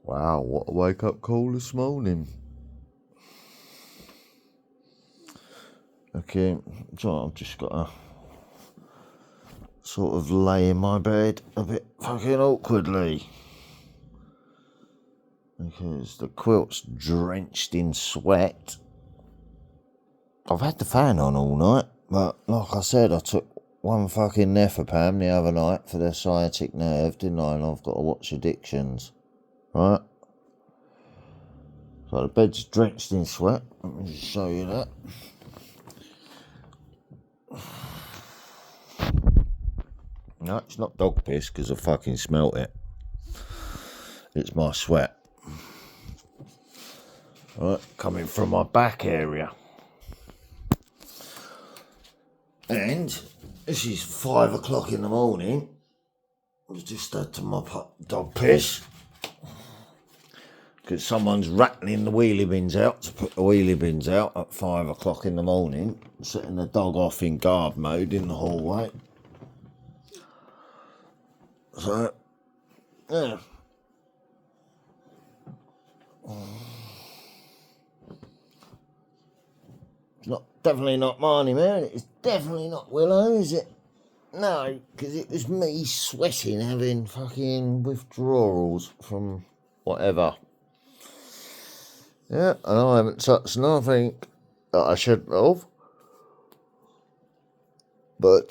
Wow, what a wake up call this morning. Okay, so I've just got to sort of lay in my bed a bit fucking awkwardly. Because the quilt's drenched in sweat. I've had the fan on all night, but like I said, I took one fucking Nefapam the other night for the sciatic nerve, didn't I? And I've got to watch Addictions, right? So the bed's drenched in sweat. Let me just show you that. No, it's not dog piss because I fucking smelt it. It's my sweat. Right, coming from my back area. And this is 5 o'clock in the morning. I've just had to mop up dog piss. Because someone's rattling the wheelie bins out to put the wheelie bins out at 5 o'clock in the morning. Setting the dog off in guard mode in the hallway. So, yeah. It's definitely not Marnie, man. It's definitely not Willow, is it? No, because it was me sweating, having fucking withdrawals from whatever. Yeah, and I haven't touched nothing that I shouldn't have. But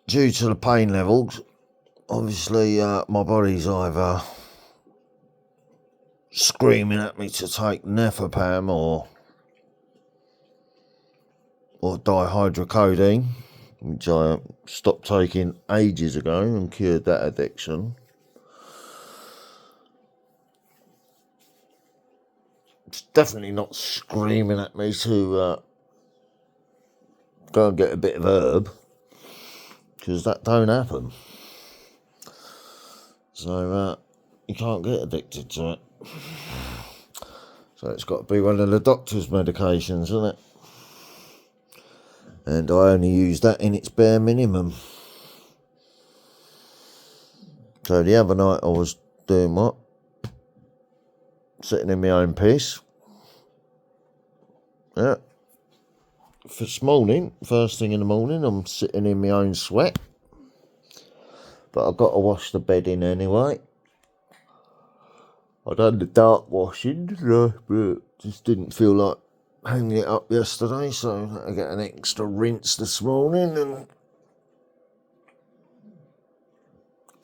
due to the pain levels, obviously my body's either screaming at me to take Nefapam or dihydrocodeine, which I stopped taking ages ago and cured that addiction. It's definitely not screaming at me to go and get a bit of herb, because that don't happen. So you can't get addicted to it. So it's got to be one of the doctor's medications, isn't it? And I only use that in its bare minimum. So the other night I was doing what? Sitting in my own piss. Yeah. For this morning, first thing in the morning, I'm sitting in my own sweat. But I've got to wash the bed in anyway. I done the dark washing, but just didn't feel like hanging it up yesterday, so I get an extra rinse this morning, and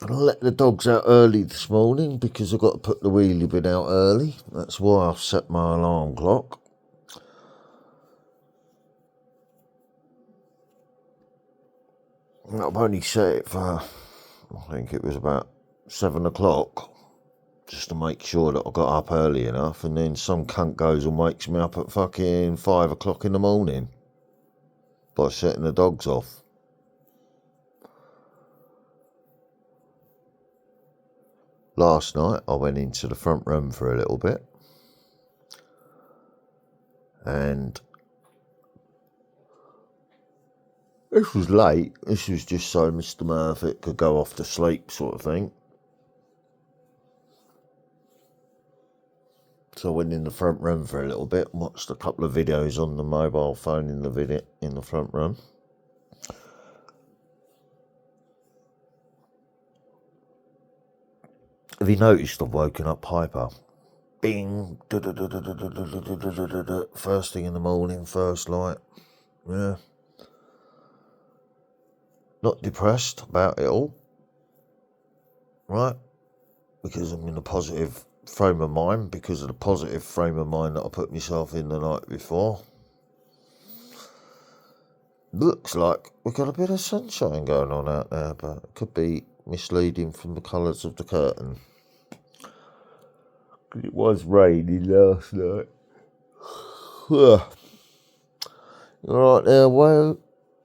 I let the dogs out early this morning because I've got to put the wheelie bin out early. That's why I've set my alarm clock. I've only set it for, I think it was about 7 o'clock, just to make sure that I got up early enough, and then some cunt goes and wakes me up at fucking 5 o'clock in the morning by setting the dogs off. Last night I went into the front room for a little bit, and this was late. This was just so Mr. Murphy could go off to sleep, sort of thing. So I went in the front room for a little bit and watched a couple of videos on the mobile phone in the front room. Have you noticed I've woken up hyper? Bing, first thing in the morning, first light. Yeah. Not depressed about it all, right? Because I'm in a positive frame of mind, because of the positive frame of mind that I put myself in the night before. Looks like we've got a bit of sunshine going on out there, but it could be misleading from the colours of the curtain. It was raining last night. You alright there, Willow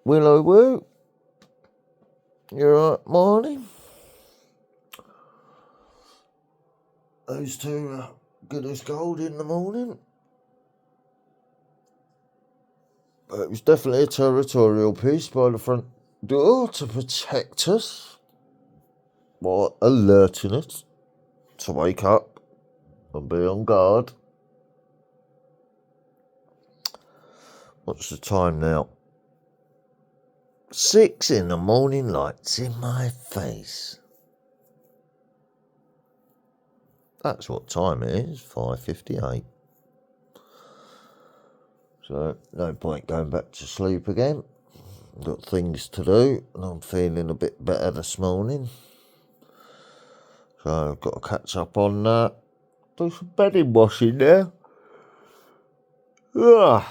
Woo? You alright, Marnie? Those two are good as gold in the morning. But it was definitely a territorial piece by the front door to protect us, by alerting us to wake up I'll be on guard. What's the time now? 6 in the morning, lights in my face. That's what time it is, 5:58. So, no point going back to sleep again. I've got things to do, and I'm feeling a bit better this morning. So, I've got to catch up on that. Do some bedding washing now. Ugh.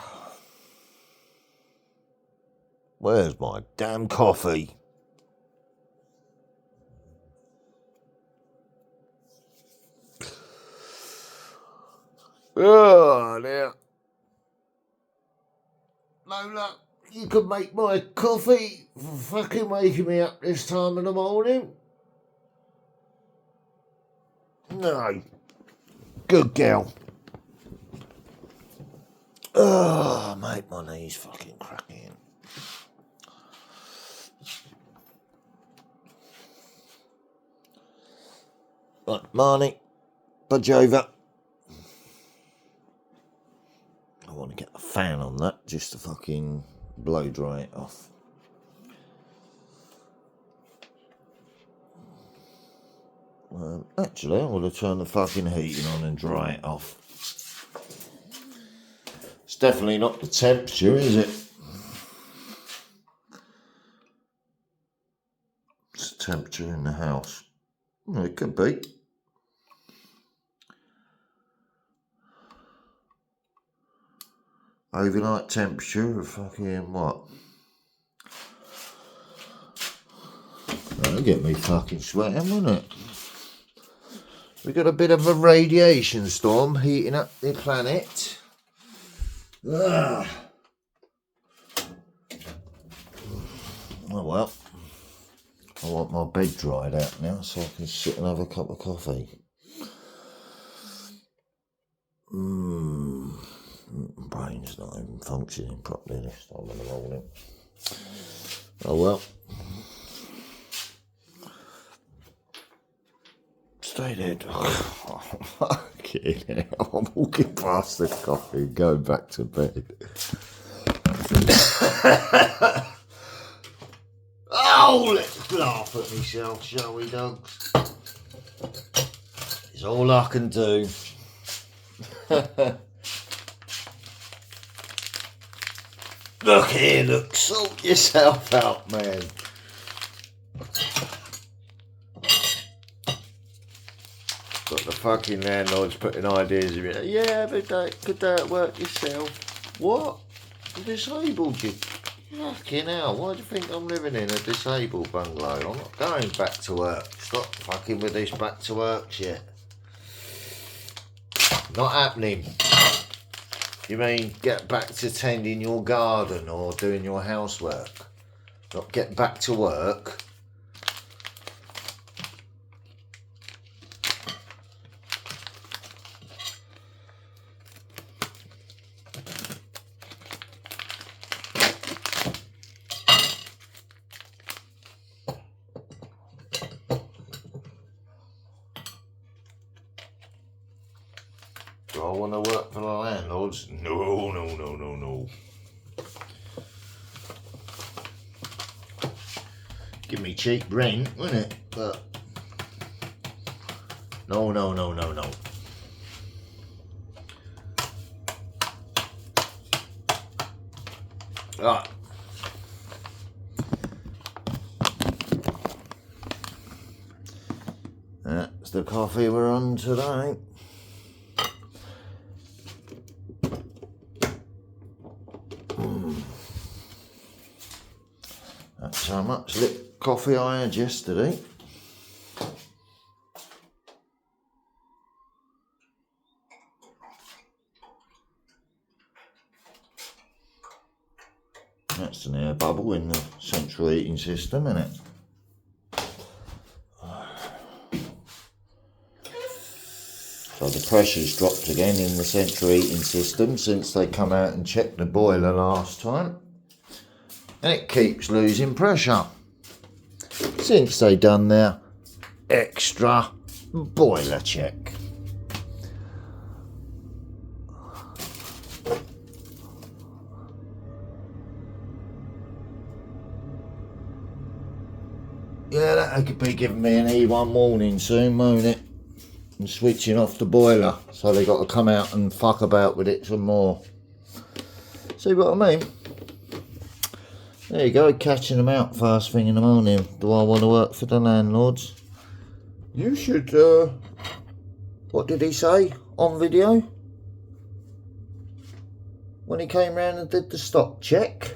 Where's my damn coffee? Oh, now. Lola, you could make my coffee for fucking waking me up this time of the morning. No. Good girl. Oh, mate, my knee's fucking cracking. Right, Marnie, budge over. I want to get a fan on that just to fucking blow dry it off. Actually, I want to turn the fucking heating on and dry it off. It's definitely not the temperature, is it? It's the temperature in the house. Well, it could be. Overnight temperature of fucking what? That'll get me fucking sweating, wouldn't it? We got a bit of a radiation storm heating up the planet. Ugh. Oh well. I want my bed dried out now so I can sit and have a cup of coffee. Brain's not even functioning properly this time in the morning. Oh well. Stay there, dog. Fucking hell. I'm walking past the coffee and going back to bed. Oh, let's laugh at myself, shall we, dogs? It's all I can do. Look here, look, sort yourself out, man. Got the fucking landlords putting ideas in it. Yeah, but could that work yourself? What? I'm disabled, you. Fucking hell, why do you think I'm living in a disabled bungalow? I'm not going back to work. Stop fucking with this back to work shit. Not happening. You mean get back to tending your garden or doing your housework? Not get back to work? Do I want to work for the landlords? No, no, no, no, no. Give me cheap rent, wouldn't it? But no, no, no, no, no. Right. That's the coffee we're on today. That's how much lit coffee I had yesterday. That's an air bubble in the central heating system, isn't it? So the pressure's dropped again in the central heating system since they come out and checked the boiler last time. And it keeps losing pressure since they done their extra boiler check. They could be giving me an E1 warning soon, won't it? And switching off the boiler. So they got to come out and fuck about with it some more. See what I mean? There you go, catching them out first thing in the morning. Do I want to work for the landlords? You should, what did he say on video? When he came round and did the stock check?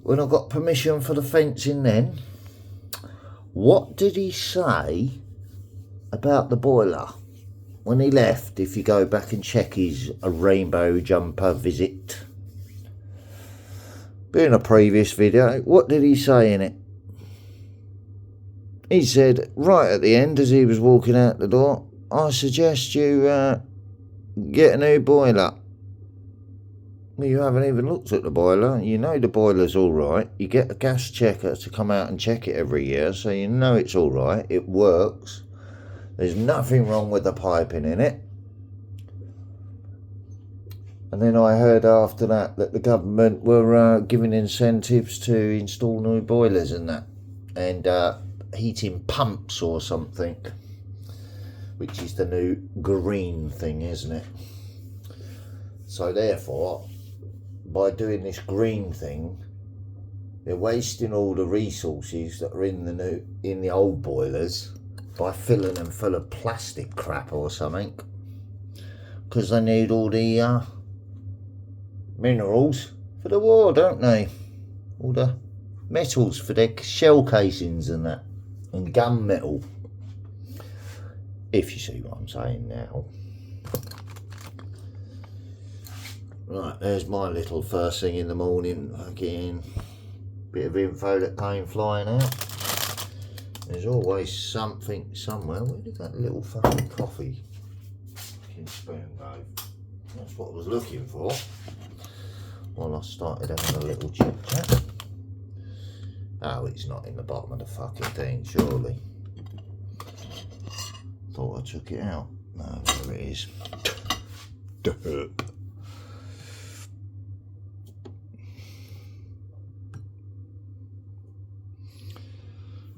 When I got permission for the fencing then? What did he say about the boiler? When he left, if you go back and check his rainbow jumper visit. In a previous video, what did he say in it? He said, right at the end, as he was walking out the door, I suggest you get a new boiler. Well, you haven't even looked at the boiler. You know the boiler's all right. You get a gas checker to come out and check it every year, so you know it's all right. It works. There's nothing wrong with the piping in it. And then I heard after that the government were giving incentives to install new boilers and that. And heating pumps or something. Which is the new green thing, isn't it? So therefore, by doing this green thing, they're wasting all the resources that are in the old boilers by filling them full of plastic crap or something. Because they need all the minerals for the war, don't they? All the metals for their shell casings and that, and gun metal, if you see what I'm saying now. Right, there's my little first thing in the morning fucking bit of info that came flying out. There's always something somewhere. Where did that little fucking coffee fucking spoon go? That's what I was looking for. Well, I started having a little chit chat. Oh, it's not in the bottom of the fucking thing, surely. Thought I took it out. No, there it is. Derp.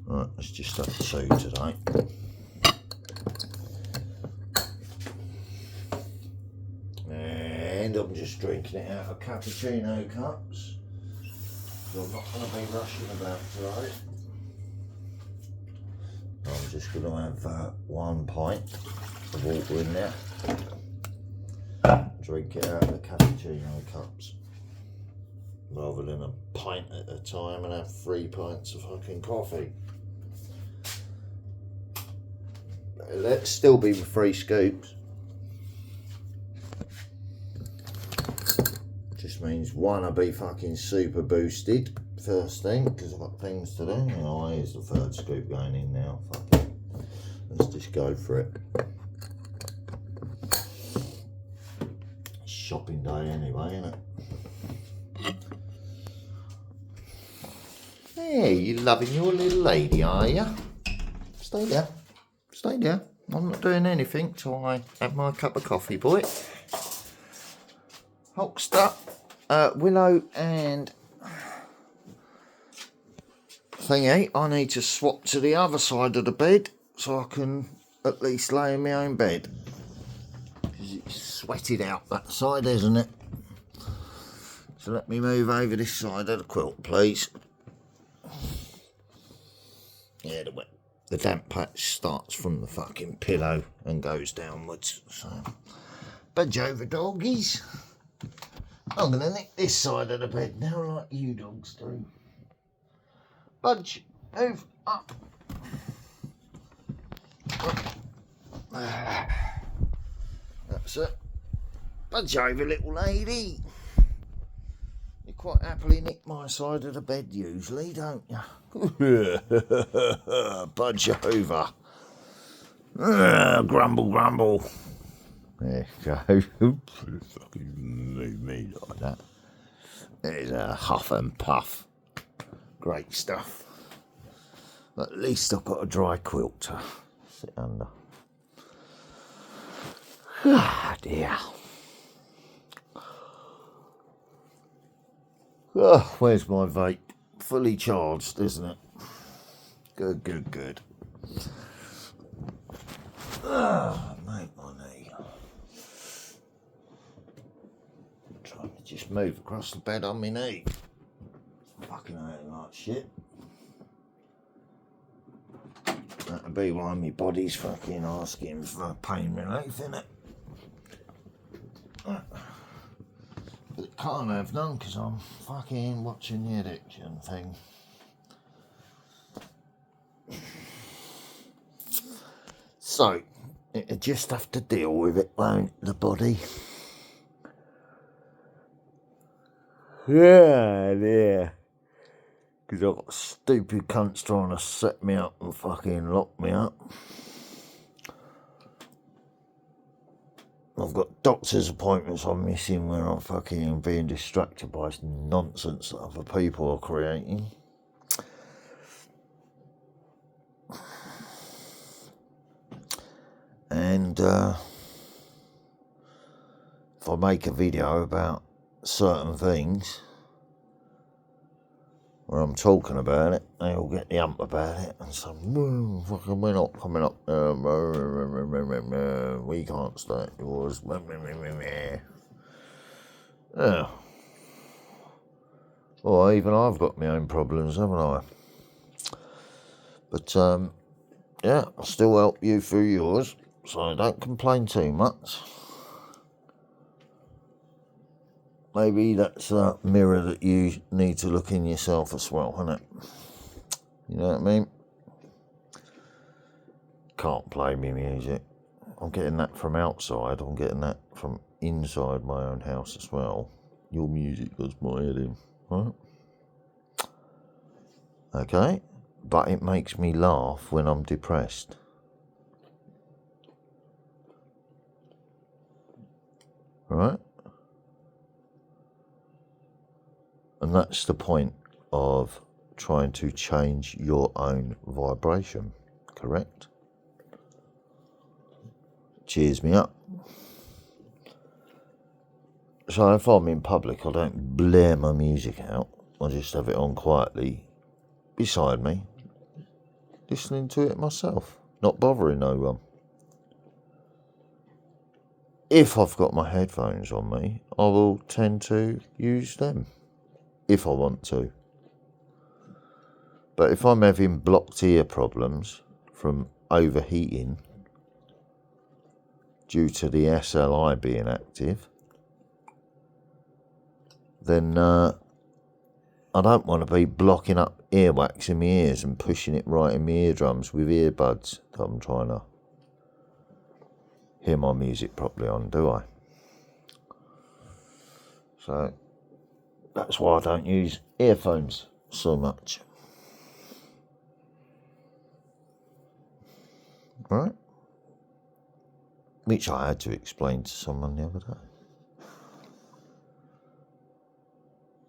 Right, let's just have 2 today. And I'm just drinking it out of cappuccino cups. So I'm not going to be rushing about today. I'm just going to have 1 pint of water in there. Drink it out of the cappuccino cups. Rather than a pint at a time and have 3 pints of fucking coffee. Let's still be with 3 scoops. Just means 1 I'll be fucking super boosted first thing because I've got things to do. Oh, here's the 3rd scoop going in now. Fuck it. Let's just go for it. It's shopping day anyway, isn't it? Hey, you loving your little lady, are you? Stay there. Stay there. I'm not doing anything till I have my cup of coffee, boy. Hulkster, Willow and thingy, I need to swap to the other side of the bed so I can at least lay in my own bed. Because it's sweated out that side, isn't it? So let me move over this side of the quilt, please. Yeah, the damp patch starts from the fucking pillow and goes downwards. So, budge over, doggies. I'm going to nick this side of the bed now like you dogs do. Budge, move up. That's it. Budge over, little lady. You quite happily nick my side of the bed usually, don't you? Budge over. Grumble, grumble. There you go. Fucking move me like that. There's a huff and puff. Great stuff. At least I've got a dry quilt to sit under. Ah, dear. Oh, where's my vape? Fully charged, isn't it? Good, good, good. Ah, mate, my knee. I'm trying to just move across the bed on my knee. Fucking hurting like shit. That'll be why my body's fucking asking for pain relief, innit? But it can't have none because I'm fucking watching the addiction thing. So, it'll just have to deal with it, won't the body? Yeah. Because I've got stupid cunts trying to set me up and fucking lock me up. I've got doctor's appointments I'm missing where I'm fucking being distracted by nonsense that other people are creating. And if I make a video about certain things where I'm talking about it, they all get the hump about it and say, fucking we're not coming up, we can't start yours. Yeah. Well, even I've got my own problems, haven't I? But yeah, I'll still help you through yours, so don't complain too much. Maybe that's a mirror that you need to look in yourself as well, isn't it? You know what I mean? Can't play me music. I'm getting that from outside. I'm getting that from inside my own house as well. Your music does my head in, right? Okay? But it makes me laugh when I'm depressed. Right? And that's the point of trying to change your own vibration, correct? Cheers me up. So if I'm in public, I don't blare my music out. I just have it on quietly beside me, listening to it myself, not bothering no one. If I've got my headphones on me, I will tend to use them, if I want to. But if I'm having blocked ear problems from overheating due to the SLI being active, then I don't want to be blocking up earwax in my ears and pushing it right in my eardrums with earbuds that I'm trying to hear my music properly on, do I? So that's why I don't use earphones so much. Right? Which I had to explain to someone the other day. It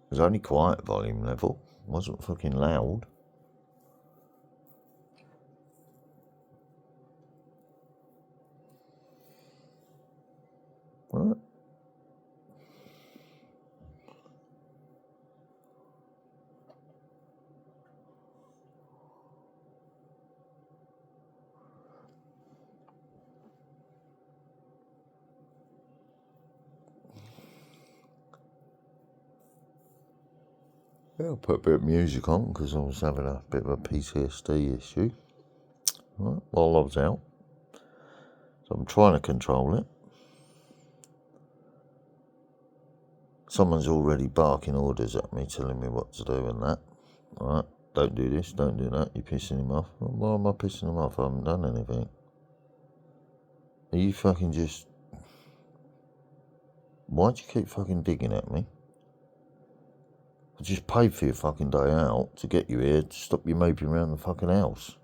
was only quiet volume level, it wasn't fucking loud. Right? Yeah, I put a bit of music on because I was having a bit of a PTSD issue, right, while I was out. So I'm trying to control it. Someone's already barking orders at me, telling me what to do and that. Right, don't do this, don't do that, you're pissing him off. Well, why am I pissing him off? I haven't done anything. Are you fucking just... Why'd you keep fucking digging at me? I just paid for your fucking day out to get you here to stop you moping around the fucking house.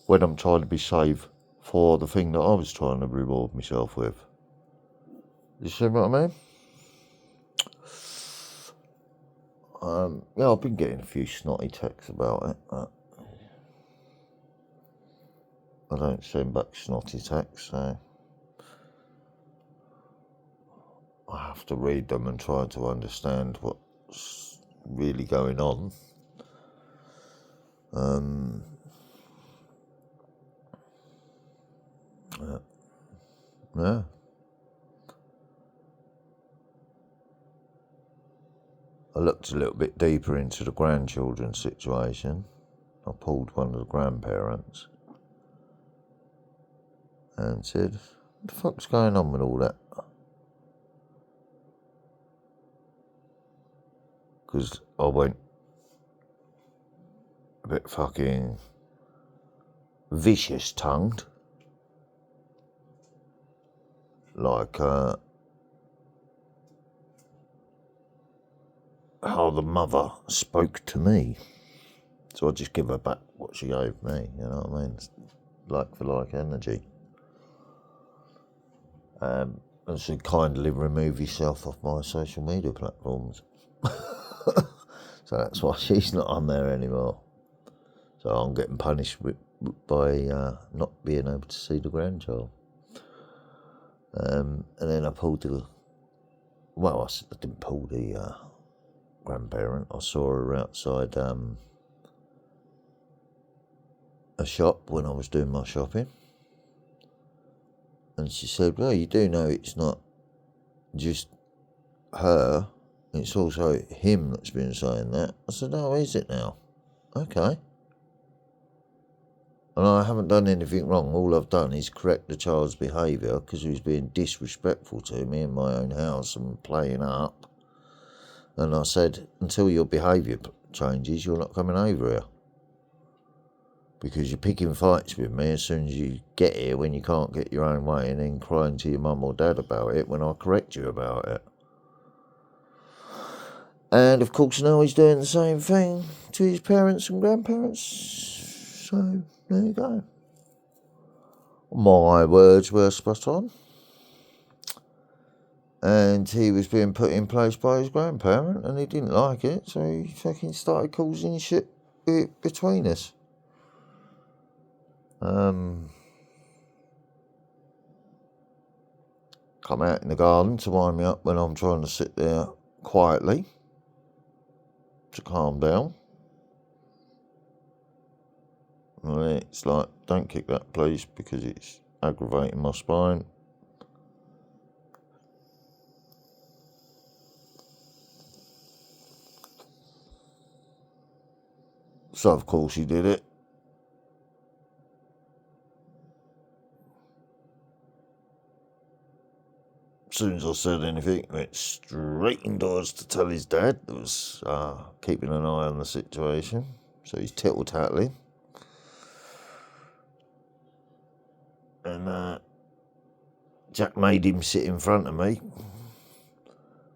When I'm trying to be safe for the thing that I was trying to reward myself with. You see what I mean? Yeah, I've been getting a few snotty texts about it. I don't send back snotty texts, so... I have to read them and try to understand what's really going on. Yeah. I looked a little bit deeper into the grandchildren's situation. I pulled one of the grandparents and said, what the fuck's going on with all that? Because I went a bit fucking vicious-tongued. Like, how the mother spoke to me. So I just give her back what she gave me, you know what I mean? It's like for like energy. And so kindly remove yourself off my social media platforms. So that's why she's not on there anymore. So I'm getting punished by not being able to see the grandchild. And then I pulled I didn't pull the grandparent. I saw her outside a shop when I was doing my shopping. And she said, well, you do know it's not just her, it's also him that's been saying that. I said, oh, is it now? Okay. And I haven't done anything wrong. All I've done is correct the child's behaviour because he was being disrespectful to me in my own house and playing up. And I said, until your behaviour changes, you're not coming over here. Because you're picking fights with me as soon as you get here when you can't get your own way and then crying to your mum or dad about it when I correct you about it. And of course now he's doing the same thing to his parents and grandparents. So there you go. My words were spot on. And he was being put in place by his grandparent and he didn't like it, so he fucking started causing shit between us. Come out in the garden to wind me up when I'm trying to sit there quietly to calm down. And it's like, don't kick that please because it's aggravating my spine. So of course he did it. As soon as I said anything, he went straight indoors to tell his dad that was keeping an eye on the situation. So he's tittle-tattling. And Jack made him sit in front of me.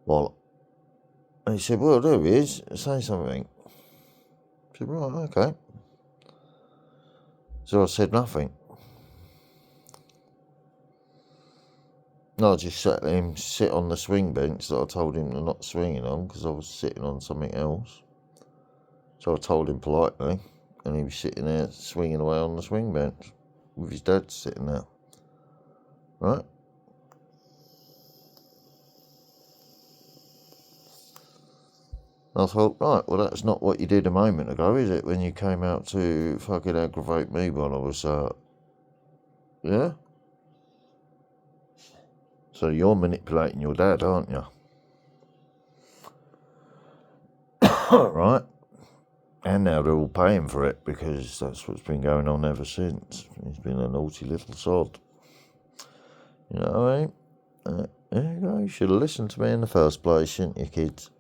And he said, well, there he is, say something. I said, right, okay. So I said nothing. No, I just let him sit on the swing bench that I told him to not swinging on because I was sitting on something else. So I told him politely, and he was sitting there swinging away on the swing bench with his dad sitting there. Right? I thought, right, well, that's not what you did a moment ago, is it? When you came out to fucking aggravate me while I was, yeah? So you're manipulating your dad, aren't you? Right? And now they're all paying for it because that's what's been going on ever since. He's been a naughty little sod. You know what I mean? There you go. You should have listened to me in the first place, shouldn't you, kids?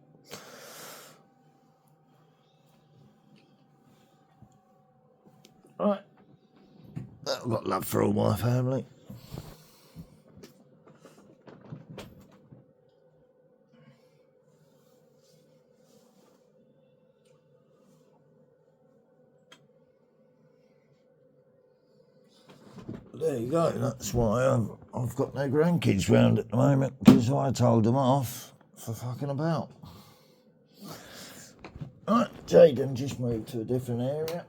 Right. I've got love for all my family. There you go. That's why I've got no grandkids round at the moment because I told them off for fucking about. Right, Jaden just moved to a different area.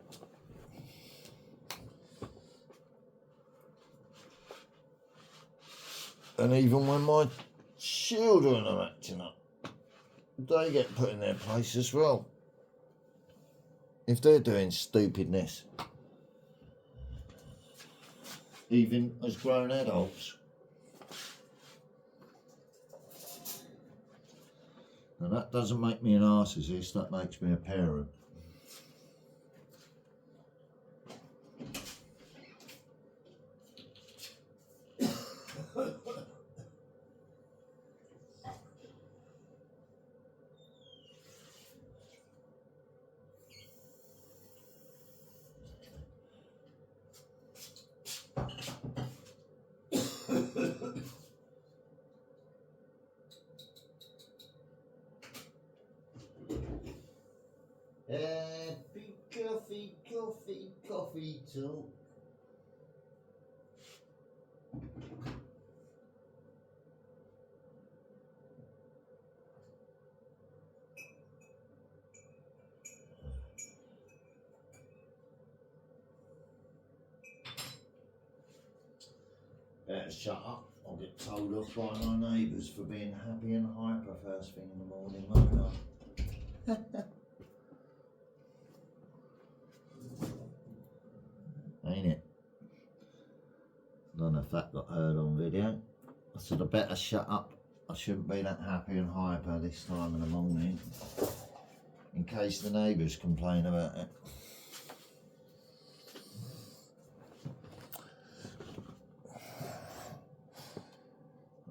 And even when my Children are acting up. They get put in their place as well. If they're doing stupidness, even as grown adults. And that doesn't make me an narcissist, that makes me a parent. Coffee too. Better shut up. I'll get told off by my neighbours for being happy and hyper first thing in the morning, won't I? Ain't it? I don't know if that got heard on video. I said I better shut up. I shouldn't be that happy and hyper this time in the morning, in case the neighbours complain about it.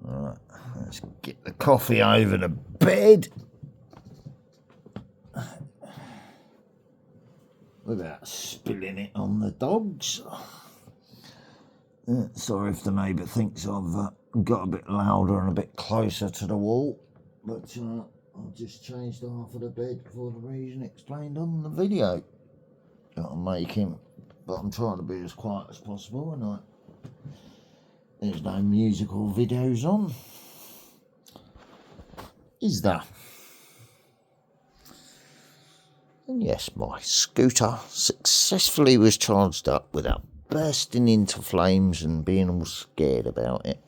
Alright, let's get the coffee over to bed without spilling it on the dogs. Sorry if the neighbour thinks I've got a bit louder and a bit closer to the wall, but I've just changed half of the bed for the reason explained on the video that I'm making, but I'm trying to be as quiet as possible, and there's no musical videos on, is there? And yes, my scooter successfully was charged up without bursting into flames and being all scared about it.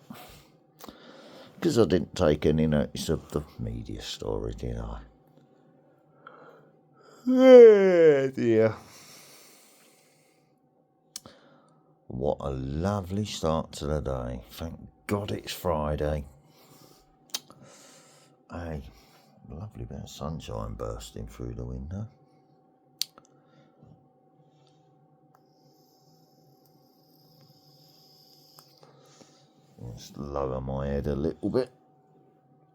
Because I didn't take any notice of the media story, did I? Oh dear. What a lovely start to the day. Thank God it's Friday. A lovely bit of sunshine bursting through the window. Just lower my head a little bit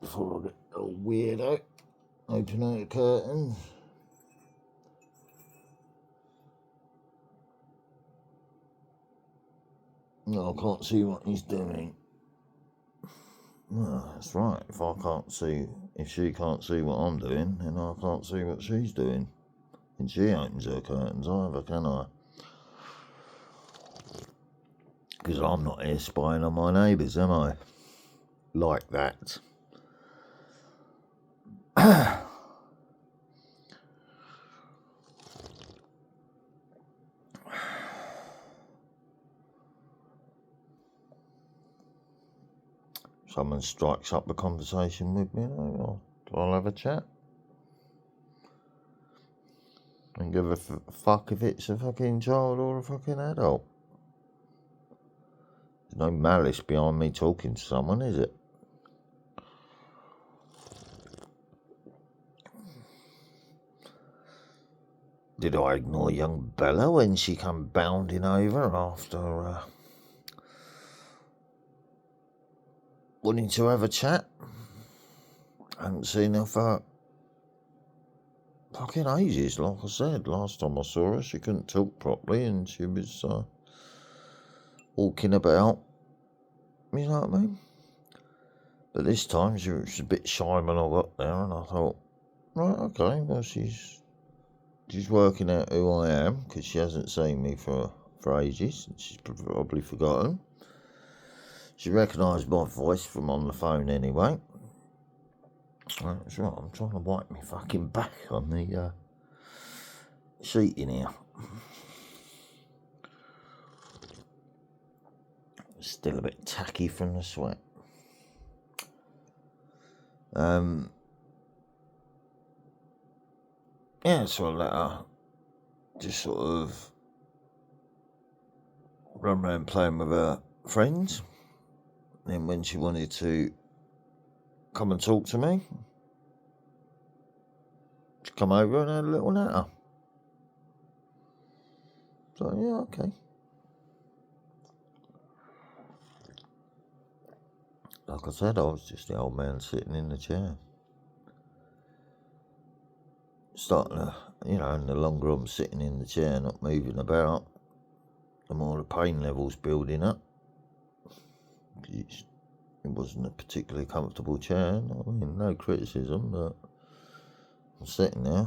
before I get all weirdo. Open out the curtains. No, I can't see what he's doing. No, that's right. If she can't see what I'm doing, then I can't see what she's doing. And she opens her curtains either, can I? Because I'm not here spying on my neighbours, am I? Like that. Someone strikes up the conversation with me, I'll have a chat. And give a fuck if it's a fucking child or a fucking adult. There's no malice behind me talking to someone, is it? Did I ignore young Bella when she come bounding over after wanting to have a chat? I haven't seen her for fucking ages, like I said. Last time I saw her, she couldn't talk properly and she was walking about. You know what I mean? But this time she was a bit shy when I got there, and I thought, right, okay, well she's working out who I am, because she hasn't seen me for ages, and she's probably forgotten. She recognised my voice from on the phone anyway. That's right, I'm trying to wipe my fucking back on the sheet in here. Still a bit tacky from the sweat. Yeah, so I let her just sort of run around playing with her friends. Then when she wanted to come and talk to me, she come over and had a little natter. So yeah, okay. Like I said, I was just the old man sitting in the chair. Starting to, and the longer I'm sitting in the chair, not moving about, the more the pain level's building up. It wasn't a particularly comfortable chair, I mean, no criticism, but I'm sitting there,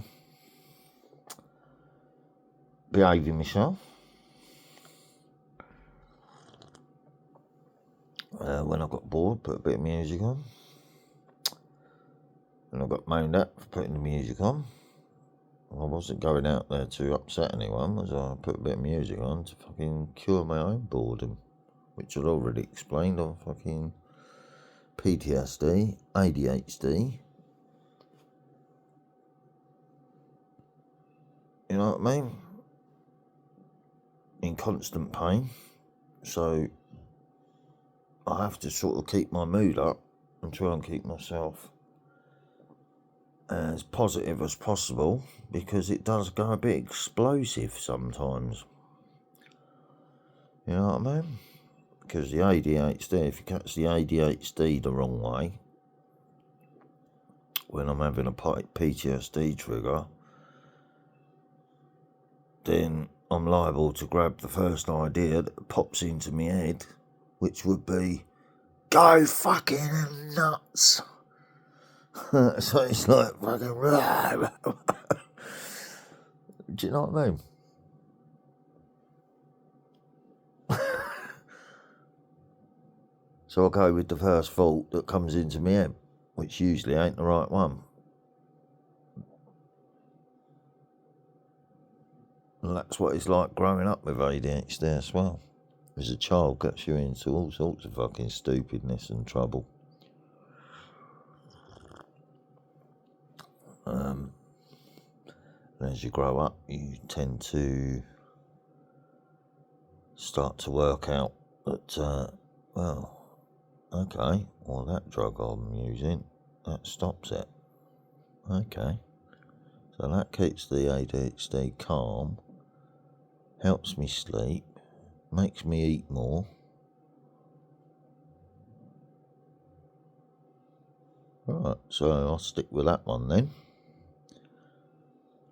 behaving myself. When I got bored, put a bit of music on. When I got moaned at for putting the music on, I wasn't going out there to upset anyone, was I? Put a bit of music on to fucking cure my own boredom, which I'd already explained on fucking PTSD, ADHD. You know what I mean? In constant pain. So I have to sort of keep my mood up and try and keep myself as positive as possible, because it does go a bit explosive sometimes. You know what I mean? Because the ADHD, if you catch the ADHD the wrong way, when I'm having a PTSD trigger, then I'm liable to grab the first idea that pops into my head, which would be, go fucking nuts. So it's like fucking... Do you know what I mean? So I go with the first thought that comes into my head, which usually ain't the right one. And that's what it's like growing up with ADHD as well. As a child, gets you into all sorts of fucking stupidness and trouble. And as you grow up, you tend to start to work out that, okay, well, that drug I'm using, that stops it. Okay. So that keeps the ADHD calm, helps me sleep, makes me eat more. Right, so I'll stick with that one then.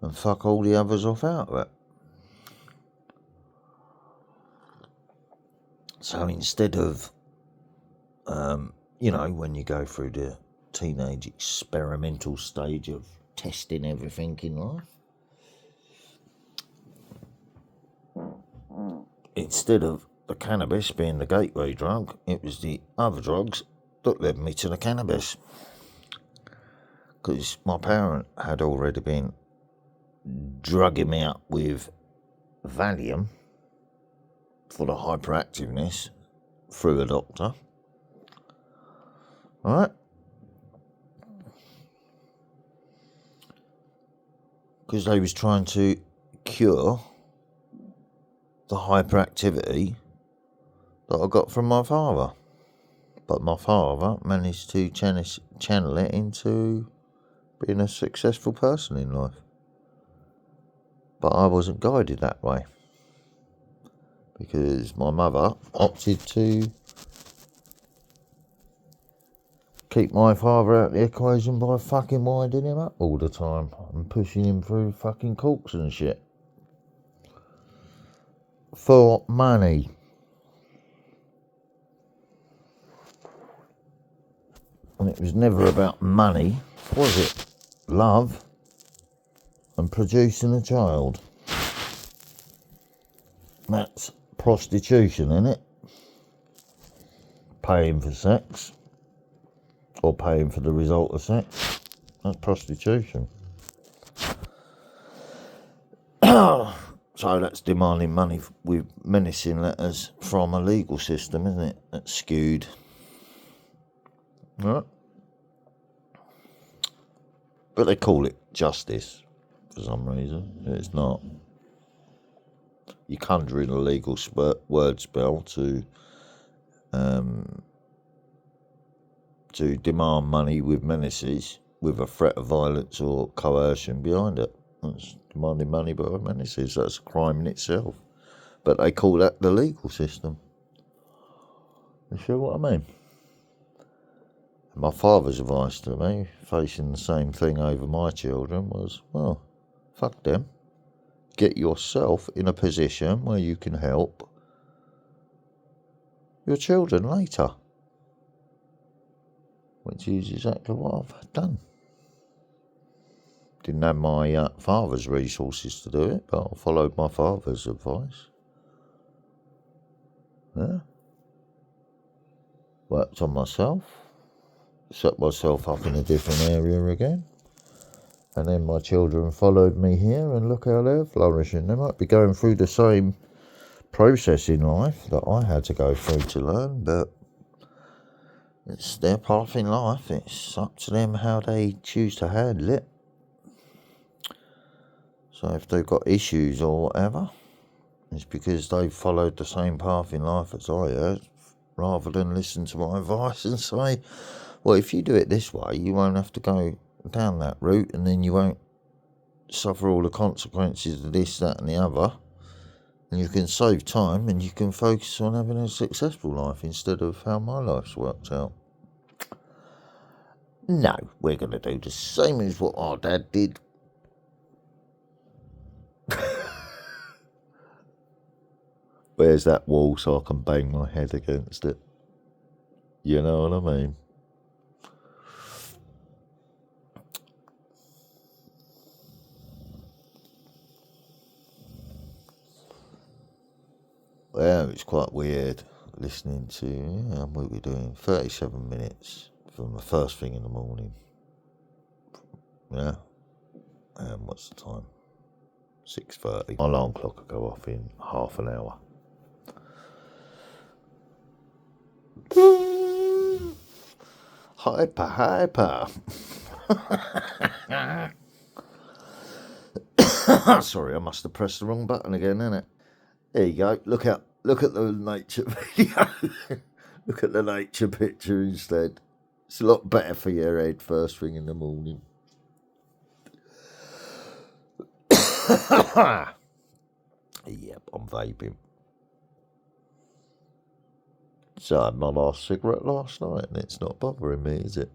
And fuck all the others off out of it. So instead of, when you go through the teenage experimental stage of testing everything in life, instead of the cannabis being the gateway drug, it was the other drugs that led me to the cannabis. Because my parent had already been drugging me up with Valium for the hyperactiveness through a doctor. Alright? Because they was trying to cure the hyperactivity that I got from my father. But my father managed to channel it into being a successful person in life. But I wasn't guided that way, because my mother opted to keep my father out of the equation by fucking winding him up all the time and pushing him through fucking courts and shit. For money. And it was never about money, was it? Love and producing a child. That's prostitution, innit? Paying for sex, or paying for the result of sex. That's prostitution. So that's demanding money with menacing letters from a legal system, isn't it? That's skewed. Right? But they call it justice for some reason. It's not. You conjure in a legal word spell to demand money with menaces, with a threat of violence or coercion behind it. That's demanding money by menaces. That's a crime in itself. But they call that the legal system. You see what I mean? My father's advice to me, facing the same thing over my children, was, well, fuck them. Get yourself in a position where you can help your children later. Which is exactly what I've done. Didn't have my father's resources to do it, but I followed my father's advice. Yeah. Worked on myself. Set myself up in a different area again. And then my children followed me here, and look how they're flourishing. They might be going through the same process in life that I had to go through to learn, but it's their path in life. It's up to them how they choose to handle it. So if they've got issues or whatever, it's because they've followed the same path in life as I have, rather than listen to my advice and say, well, if you do it this way, you won't have to go down that route, and then you won't suffer all the consequences of this, that and the other, and you can save time and you can focus on having a successful life instead of how my life's worked out. No, we're going to do the same as what our dad did. Where's that wall so I can bang my head against it? You know what I mean? Well, it's quite weird listening to, what we're doing, 37 minutes from the first thing in the morning. Yeah. And what's the time? 6:30. My alarm clock will go off in half an hour. Hyper. Sorry, I must have pressed the wrong button again, innit? There you go. Look at the nature video. Look at the nature picture instead. It's a lot better for your head first thing in the morning. Yep, I'm vaping. So I had my last cigarette last night, and it's not bothering me, is it?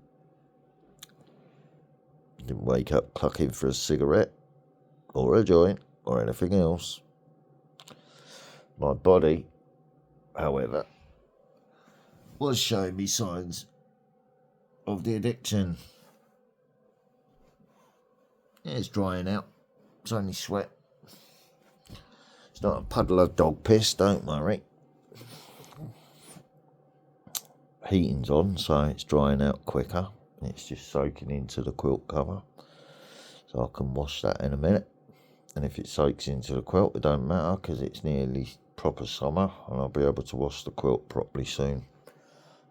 Didn't wake up clucking for a cigarette, or a joint, or anything else. My body, however, was showing me signs of the addiction. Yeah, it's drying out. It's only sweat. It's not a puddle of dog piss, don't worry. Heating's on, so it's drying out quicker. It's just soaking into the quilt cover. So I can wash that in a minute. And if it soaks into the quilt, it don't matter, because it's nearly proper summer, and I'll be able to wash the quilt properly soon.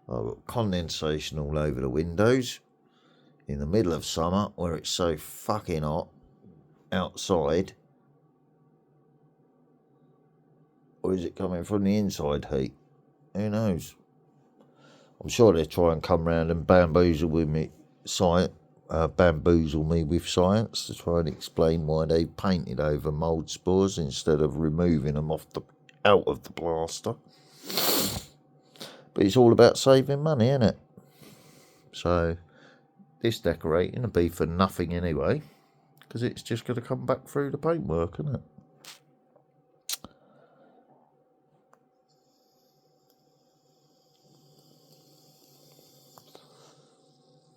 I've got condensation all over the windows in the middle of summer, where it's so fucking hot outside. Or is it coming from the inside heat? Who knows? I'm sure they'll try and come round and bamboozle me with science to try and explain why they painted over mould spores instead of removing them out of the plaster. But it's all about saving money, isn't it? So this decorating will be for nothing anyway, because it's just going to come back through the paintwork, isn't it?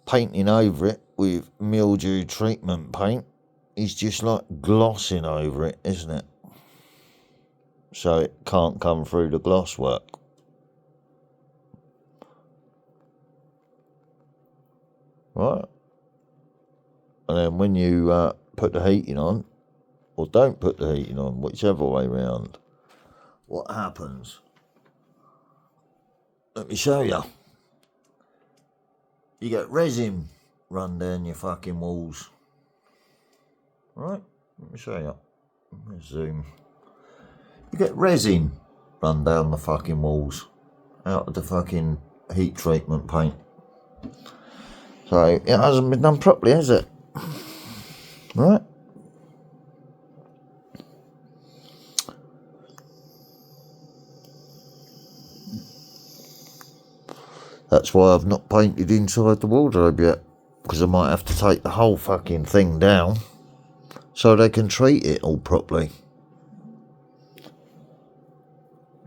Painting over it with mildew treatment paint is just like glossing over it, isn't it? So it can't come through the gloss work. Right? And then when you put the heating on, or don't put the heating on, whichever way round, what happens? Let me show you. You get resin run down your fucking walls. Right, let me show you. Let me zoom. You get resin run down the fucking walls out of the fucking heat treatment paint. So it hasn't been done properly, has it? Right. That's why I've not painted inside the wardrobe yet, because I might have to take the whole fucking thing down so they can treat it all properly.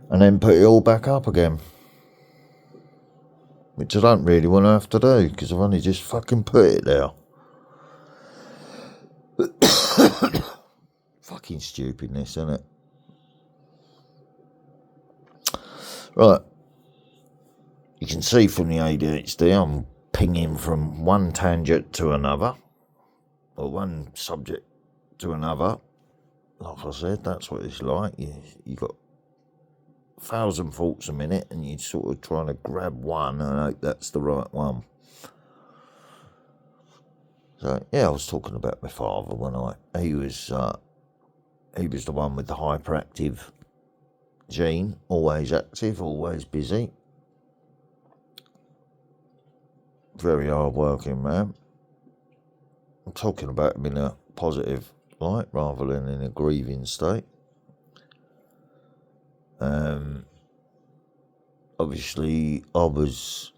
And then put it all back up again. Which I don't really want to have to do, because I've only just fucking put it there. Fucking stupidness, isn't it? Right. You can see from the ADHD I'm pinging from one tangent to another, or one subject to another. Like I said, that's what it's like. You got 1,000 thoughts a minute, and you're sort of trying to grab one and hope that's the right one. So yeah, I was talking about my father one night. He was the one with the hyperactive gene, always active, always busy. Very hard working man. I'm talking about him in a positive light rather than in a grieving state. Obviously I was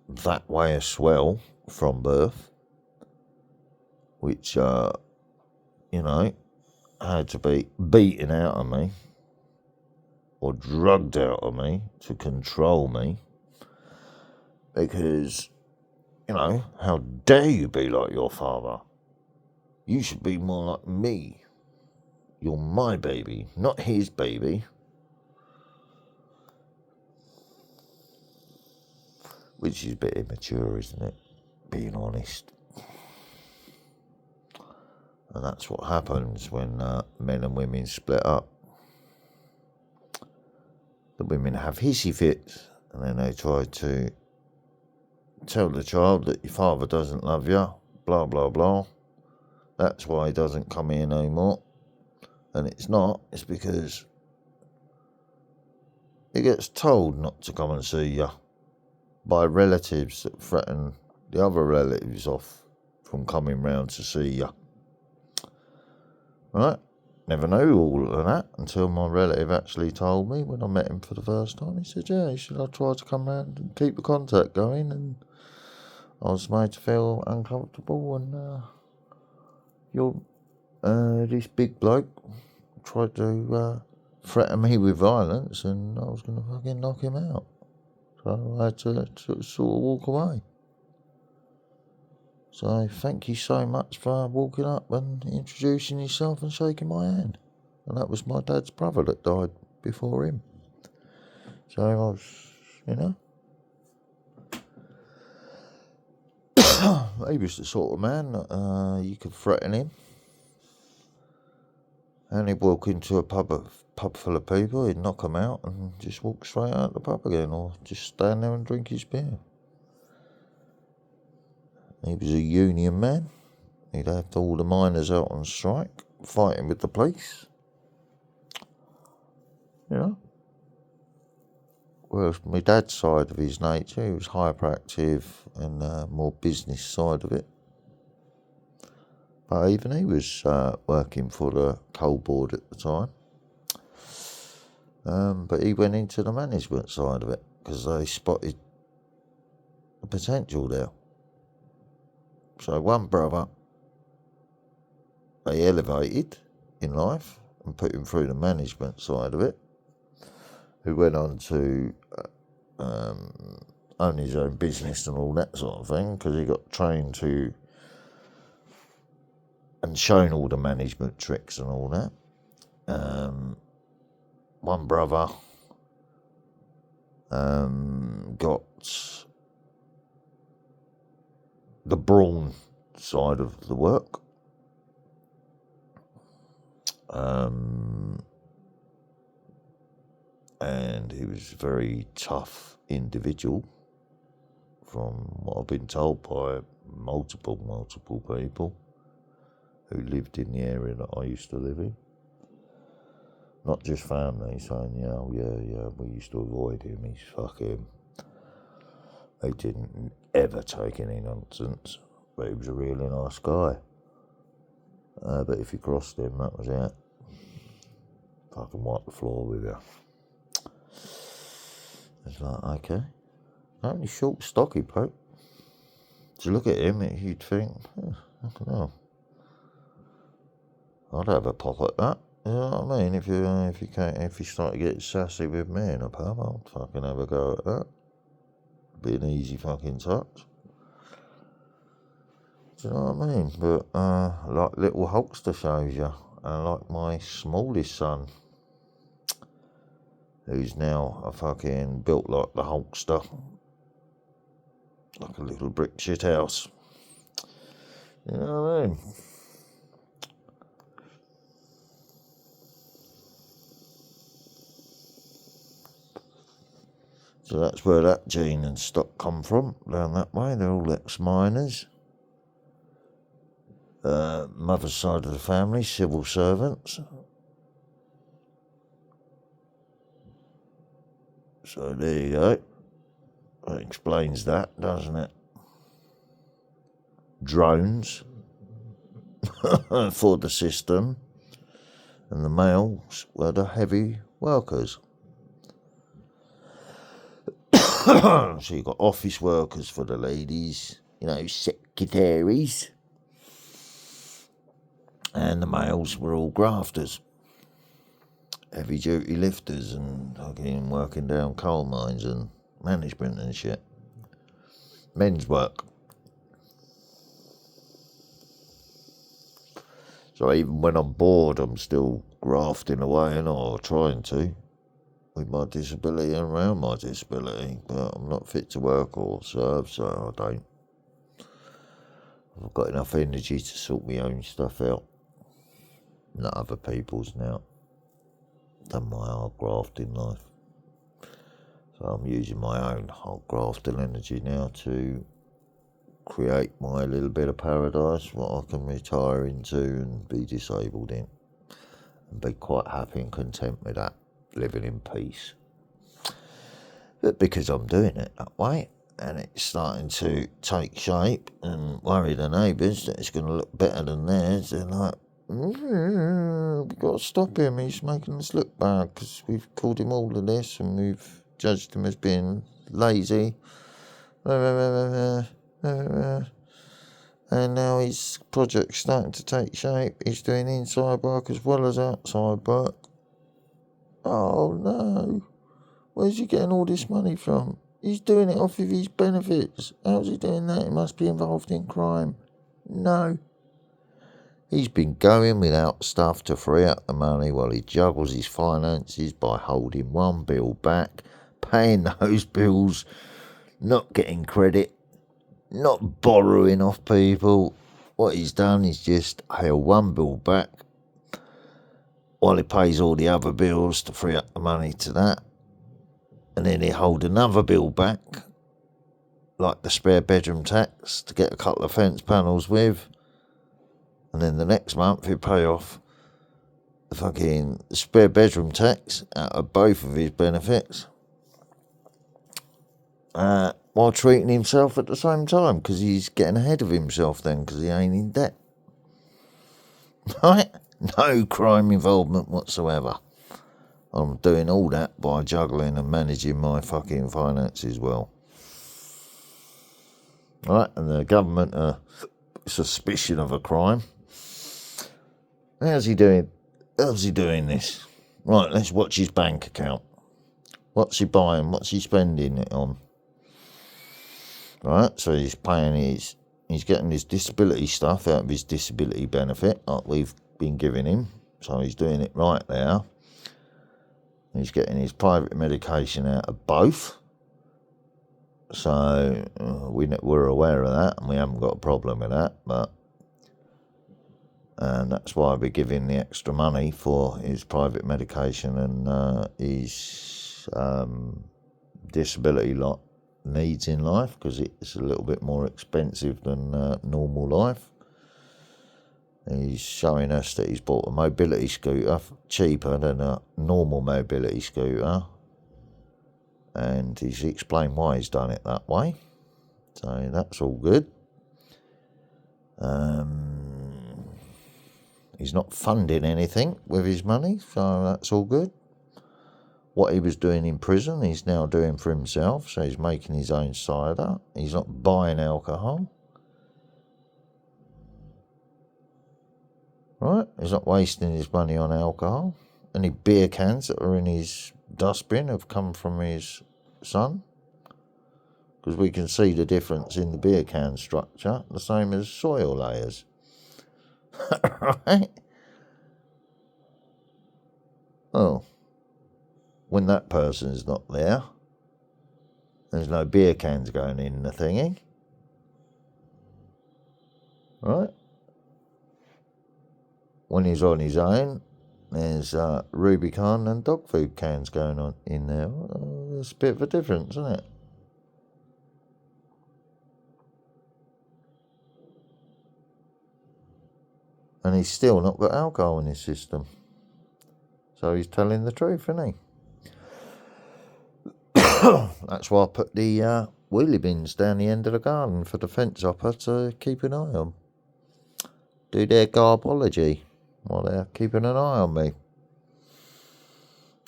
that way as well from birth, which had to be beaten out of me or drugged out of me to control me, because how dare you be like your father? You should be more like me. You're my baby, not his baby. Which is a bit immature, isn't it? Being honest. And that's what happens when men and women split up. The women have hissy fits, and then they try to tell the child that your father doesn't love you, blah, blah, blah. That's why he doesn't come here no more. And it's not, it's because he gets told not to come and see you by relatives that threaten the other relatives off from coming round to see you. Right? Never knew all of that until my relative actually told me when I met him for the first time. He said, yeah, I tried to come round and keep the contact going, and I was made to feel uncomfortable, and this big bloke tried to threaten me with violence, and I was going to fucking knock him out. So I had to sort of walk away. So thank you so much for walking up and introducing yourself and shaking my hand. And that was my dad's brother that died before him. So I was, he was the sort of man that you could threaten him, and he'd walk into a pub full of people, he'd knock them out and just walk straight out the pub again, or just stand there and drink his beer. He was a union man. He'd have all the miners out on strike, fighting with the police. Whereas my dad's side of his nature, he was hyperactive and more business side of it. But even he was working for the coal board at the time. But he went into the management side of it because they spotted the potential there. So one brother, they elevated in life and put him through the management side of it, who went on to own his own business and all that sort of thing, because he got trained to and shown all the management tricks and all that. One brother got the brawn side of the work. And he was a very tough individual, from what I've been told by multiple people who lived in the area that I used to live in. Not just family saying, yeah, we used to avoid him, he's fucking... They didn't ever take any nonsense, but he was a really nice guy. But if you crossed him, that was it. Fucking wipe the floor with you. It's like, okay. Only short, stocky bloke. To look at him, you'd think, I don't know. I'd have a pop at that. You know what I mean? If you start to get sassy with me in a pub, I'll fucking have a go at that. Be an easy fucking touch. Do you know what I mean? But like little Hulkster shows you, like my smallest son, who's now a fucking built like the Hulkster, like a little brick shit house. You know what I mean? So that's where that gene and stock come from, down that way. They're all ex-miners. Mother's side of the family, civil servants. So there you go. That explains that, doesn't it? Drones for the system. And the males were the heavy workers. So you've got office workers for the ladies, secretaries. And the males were all grafters. Heavy duty lifters and fucking working down coal mines and management and shit. Men's work. So even when I'm bored, I'm still grafting away or trying to. With my disability and around my disability, but I'm not fit to work or serve, so I don't. I've got enough energy to sort my own stuff out, not other people's now. Done my hard grafting life, so I'm using my own hard grafting energy now to create my little bit of paradise, what I can retire into and be disabled in, and be quite happy and content with that. Living in peace. But because I'm doing it that way, and it's starting to take shape and worry the neighbours that it's going to look better than theirs, they're like, we've got to stop him, he's making us look bad because we've called him all of this and we've judged him as being lazy. And now his project's starting to take shape, he's doing inside work as well as outside work. Oh no, where's he getting all this money from? He's doing it off of his benefits. How's he doing that? He must be involved in crime. No. He's been going without stuff to free up the money while he juggles his finances by holding one bill back, paying those bills, not getting credit, not borrowing off people. What he's done is just held one bill back, while he pays all the other bills to free up the money to that. And then he hold another bill back, like the spare bedroom tax, to get a couple of fence panels with. And then the next month he'll pay off the fucking spare bedroom tax out of both of his benefits. While treating himself at the same time, because he's getting ahead of himself then, because he ain't in debt. Right? No crime involvement whatsoever. I'm doing all that by juggling and managing my fucking finances well. Right, and the government are suspicion of a crime. How's he doing this? Right, let's watch his bank account. What's he buying? What's he spending it on? Right, so he's getting his disability stuff out of his disability benefit, like we've been giving him, so he's doing it right there. He's getting his private medication out of both, so we're aware of that and we haven't got a problem with that, and that's why we're giving the extra money for his private medication and his disability lot needs in life, because it's a little bit more expensive than normal life. He's showing us that he's bought a mobility scooter cheaper than a normal mobility scooter, and he's explained why he's done it that way. So that's all good. He's not funding anything with his money, so that's all good. What he was doing in prison, he's now doing for himself, so he's making his own cider. He's not buying alcohol. Right? He's not wasting his money on alcohol. Any beer cans that are in his dustbin have come from his son, because we can see the difference in the beer can structure, the same as soil layers. Right? Oh, when that person's not there, there's no beer cans going in the thingy. Right? When he's on his own, there's Rubicon and dog food cans going on in there. There's a bit of a difference, isn't it? And he's still not got alcohol in his system. So he's telling the truth, isn't he? That's why I put the wheelie bins down the end of the garden for the fence hopper to keep an eye on. Do their garbology while they're keeping an eye on me.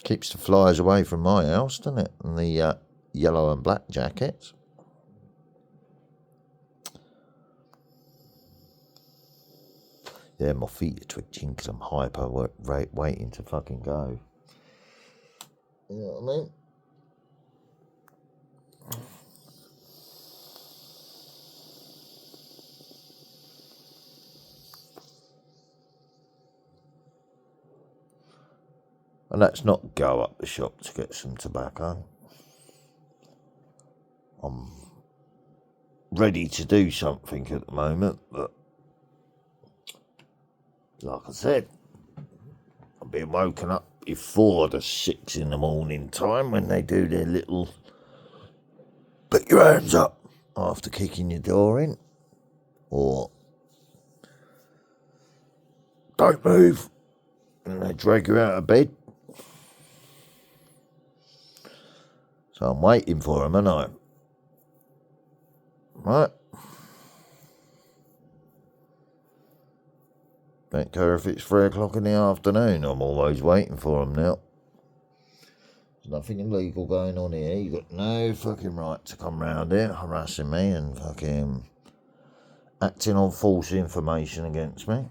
Keeps the flies away from my house, doesn't it? And the yellow and black jackets. Yeah, my feet are twitching because I'm hyper waiting to fucking go. You know what I mean? And let's not go up the shop to get some tobacco. I'm ready to do something at the moment, but like I said, I've been woken up before the 6 in the morning time when they do their little put your hands up after kicking your door in, or don't move, and they drag you out of bed. So I'm waiting for them, aren't I? Right? Don't care if it's 3 o'clock in the afternoon, I'm always waiting for them now. There's nothing illegal going on here. You've got no fucking right to come round here harassing me and fucking acting on false information against me.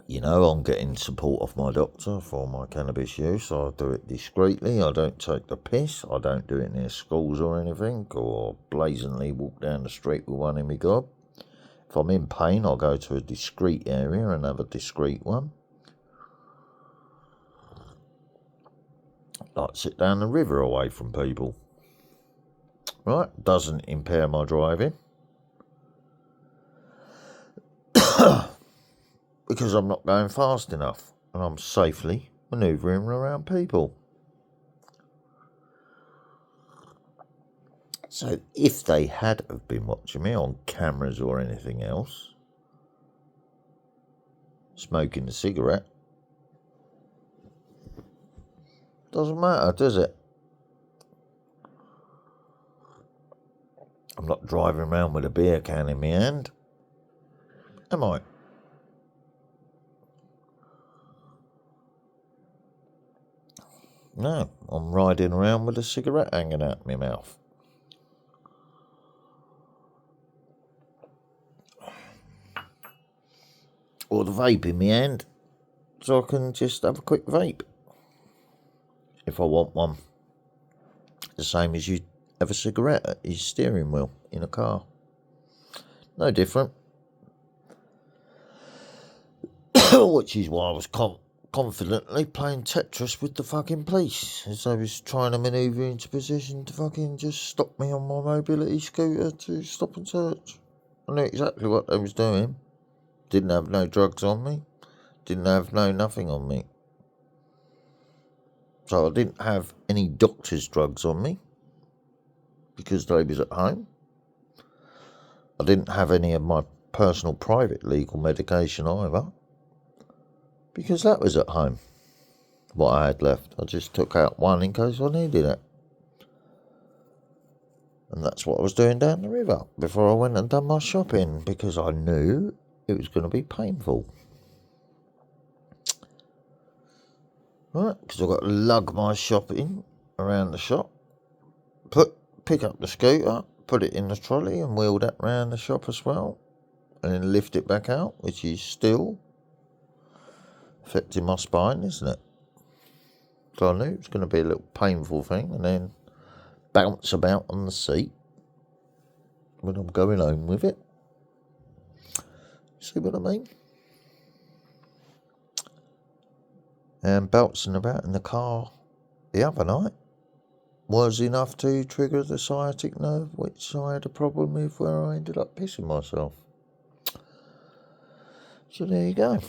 You know, I'm getting support off my doctor for my cannabis use. I do it discreetly. I don't take the piss. I don't do it near schools or anything, or blazingly walk down the street with one in my gob. If I'm in pain, I'll go to a discreet area and have a discreet one. Like sit down the river away from people. Right? Doesn't impair my driving. Because I'm not going fast enough and I'm safely manoeuvring around people. So if they had have been watching me on cameras or anything else, smoking a cigarette, doesn't matter, does it? I'm not driving around with a beer can in my hand, am I? No, I'm riding around with a cigarette hanging out my mouth. Or the vape in my hand, so I can just have a quick vape if I want one. The same as you have a cigarette at your steering wheel in a car. No different. Which is why I was confidently playing Tetris with the fucking police, as I was trying to manoeuvre into position to fucking just stop me on my mobility scooter to stop and search. I knew exactly what they was doing. Didn't have no drugs on me. Didn't have no nothing on me. So I didn't have any doctor's drugs on me because they was at home. I didn't have any of my personal private legal medication either because that was at home. What I had left, I just took out one in case I needed it. And that's what I was doing down the river before I went and done my shopping because I knew it was going to be painful. Right, because I've got to lug my shopping around the shop, pick up the scooter, put it in the trolley and wheel that round the shop as well, and then lift it back out, which is still affecting my spine, isn't it? So I knew it was going to be a little painful thing, and then bounce about on the seat when I'm going home with it. See what I mean? And bouncing about in the car the other night was enough to trigger the sciatic nerve, which I had a problem with, where I ended up pissing myself. So there you go.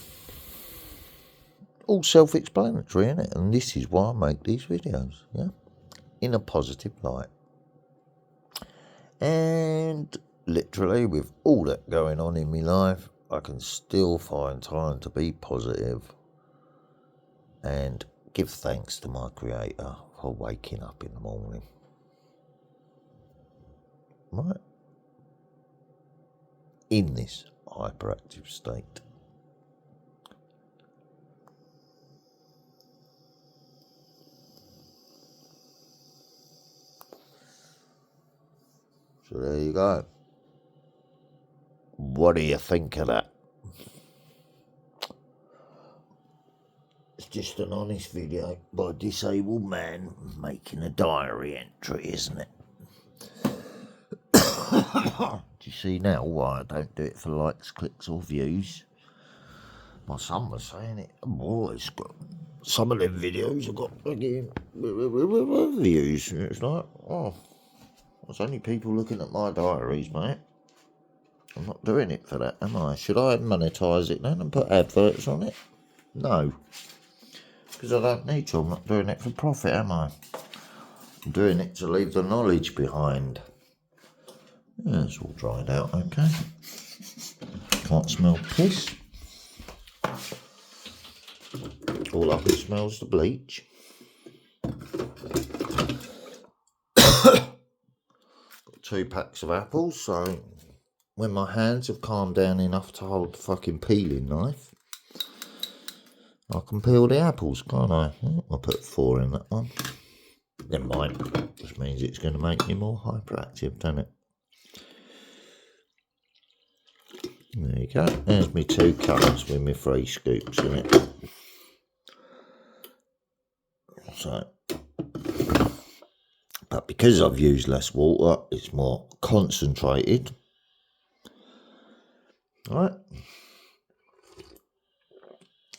All self-explanatory, isn't it? And this is why I make these videos, yeah? In a positive light. And literally, with all that going on in my life, I can still find time to be positive and give thanks to my Creator for waking up in the morning. Right? In this hyperactive state. So there you go. What do you think of that? It's just an honest video by a disabled man making a diary entry, isn't it? Do you see now why I don't do it for likes, clicks or views? My son was saying it. It's got some of them videos have got again views. And it's like, there's only people looking at my diaries, mate. I'm not doing it for that, am I? Should I monetise it then and put adverts on it? No. Because I don't need to. I'm not doing it for profit, am I? I'm doing it to leave the knowledge behind. Yeah, it's all dried out, okay. Can't smell piss. All I can smell is the bleach. Got 2 packs of apples, so when my hands have calmed down enough to hold the fucking peeling knife, I can peel the apples, can't I? I'll put 4 in that one. Never mind. Just means it's going to make me more hyperactive, doesn't it? There you go. There's my 2 cups with my 3 scoops in it. So, but because I've used less water, it's more concentrated. Right.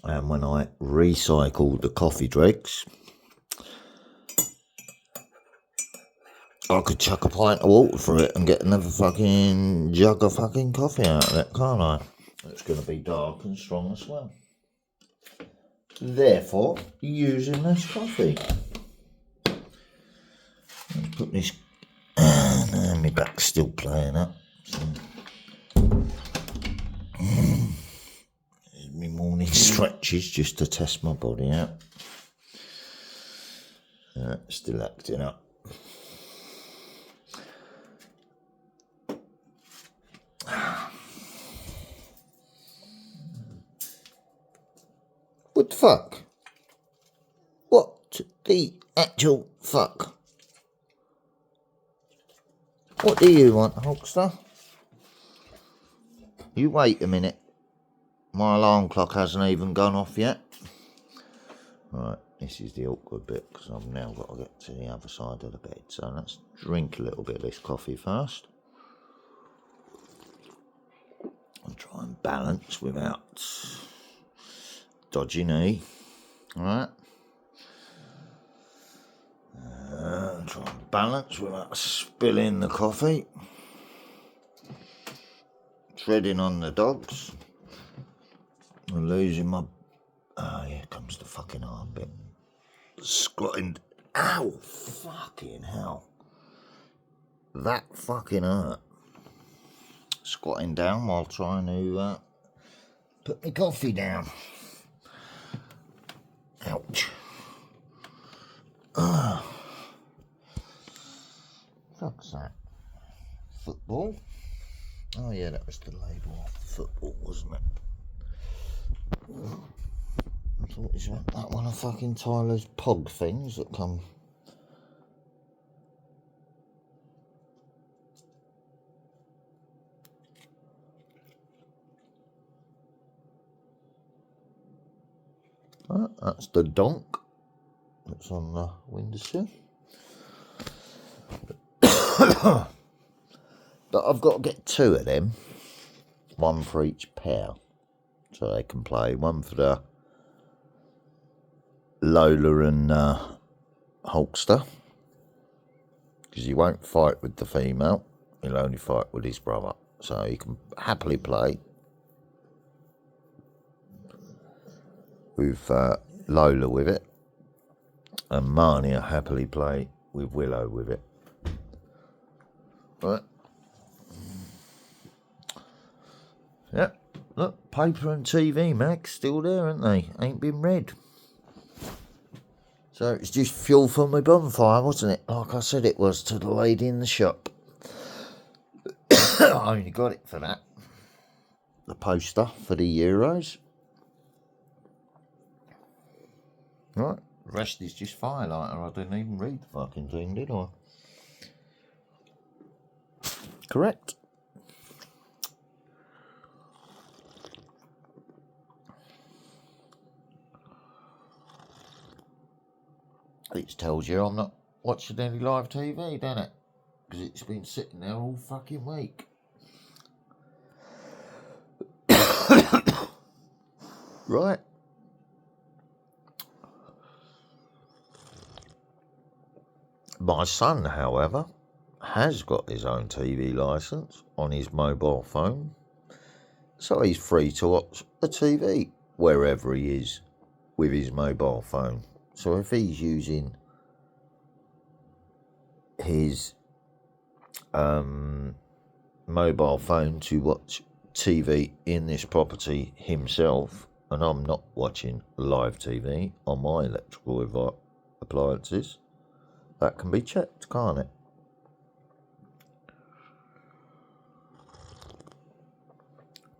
And when I recycled the coffee dregs, I could chuck a pint of water through it and get another fucking jug of fucking coffee out of it, can't I? It's going to be dark and strong as well. Therefore, using less coffee. Let's put this... my back's still playing up. So. My morning stretches just to test my body out. Still acting up. What the fuck? What the actual fuck? What do you want, Hulkster? You wait a minute. My alarm clock hasn't even gone off yet. Right, this is the awkward bit because I've now got to get to the other side of the bed. So let's drink a little bit of this coffee first. And try and balance without dodgy knee. Alright. Try and balance without spilling the coffee. Treading on the dogs. I'm losing my... Oh, here comes the fucking arm bit. squatting. Ow! Fucking hell. That fucking hurt. Squatting down while trying to put my coffee down. Ouch. Fuck's that? Football? Oh yeah, that was the label of the football, wasn't it? I thought it was that one of fucking Tyler's Pog things that come. That's the donk that's on the windowsill. But I've got to get 2 of them, one for each pair, so they can play. One for the Lola and Hulkster, because he won't fight with the female, he'll only fight with his brother, so he can happily play with Lola with it, and Marnie will happily play with Willow with it. Right. Yeah, look, paper and TV Max still there, aren't they? Ain't been read. So it's just fuel for my bonfire, wasn't it? Like I said it was to the lady in the shop. I only got it for that. The poster for the Euros. Right, the rest is just firelighter. I didn't even read the fucking thing, did I? Correct. It tells you I'm not watching any live TV, doesn't it? Because it's been sitting there all fucking week. Right. My son, however, has got his own TV licence on his mobile phone, so he's free to watch the TV wherever he is with his mobile phone. So if he's using his mobile phone to watch TV in this property himself, and I'm not watching live TV on my electrical appliances, that can be checked, can't it?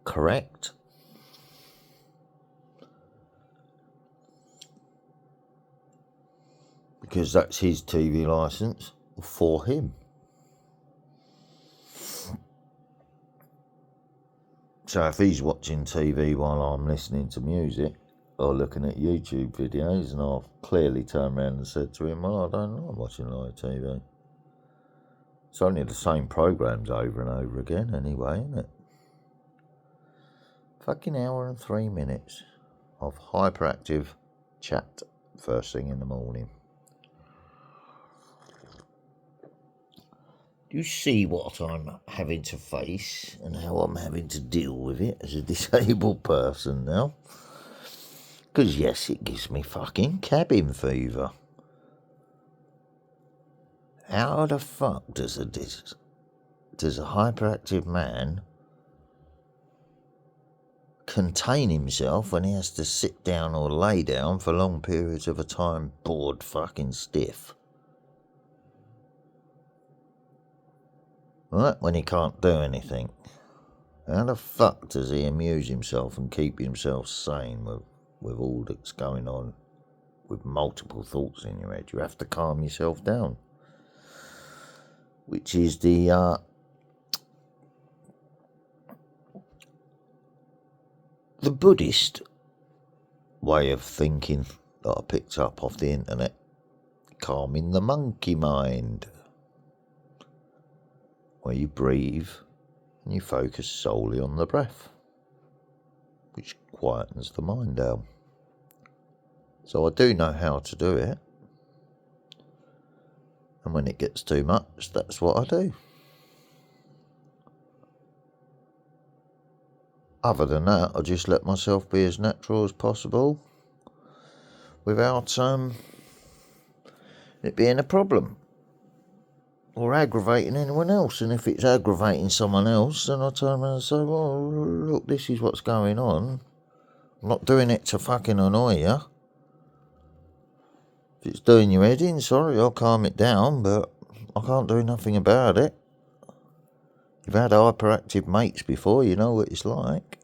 Correct. Because that's his TV licence for him. So if he's watching TV while I'm listening to music or looking at YouTube videos, and I've clearly turned around and said to him, well, I don't know, I'm watching live TV. It's only the same programmes over and over again anyway, isn't it? Fucking hour and 3 minutes of hyperactive chat first thing in the morning. Do you see what I'm having to face and how I'm having to deal with it as a disabled person now? Because yes, it gives me fucking cabin fever. How the fuck does a hyperactive man contain himself when he has to sit down or lay down for long periods of a time, bored fucking stiff? Right, when he can't do anything. How the fuck does he amuse himself and keep himself sane with all that's going on with multiple thoughts in your head? You have to calm yourself down. Which is the Buddhist way of thinking that I picked up off the internet. Calming the monkey mind. Where you breathe and you focus solely on the breath, which quietens the mind down. So I do know how to do it, and when it gets too much, that's what I do. Other than that, I just let myself be as natural as possible without it being a problem. Or aggravating anyone else. And if it's aggravating someone else, then I turn around and say, well, look, this is what's going on. I'm not doing it to fucking annoy you. If it's doing your head in, sorry, I'll calm it down, but I can't do nothing about it. You've had hyperactive mates before, you know what it's like.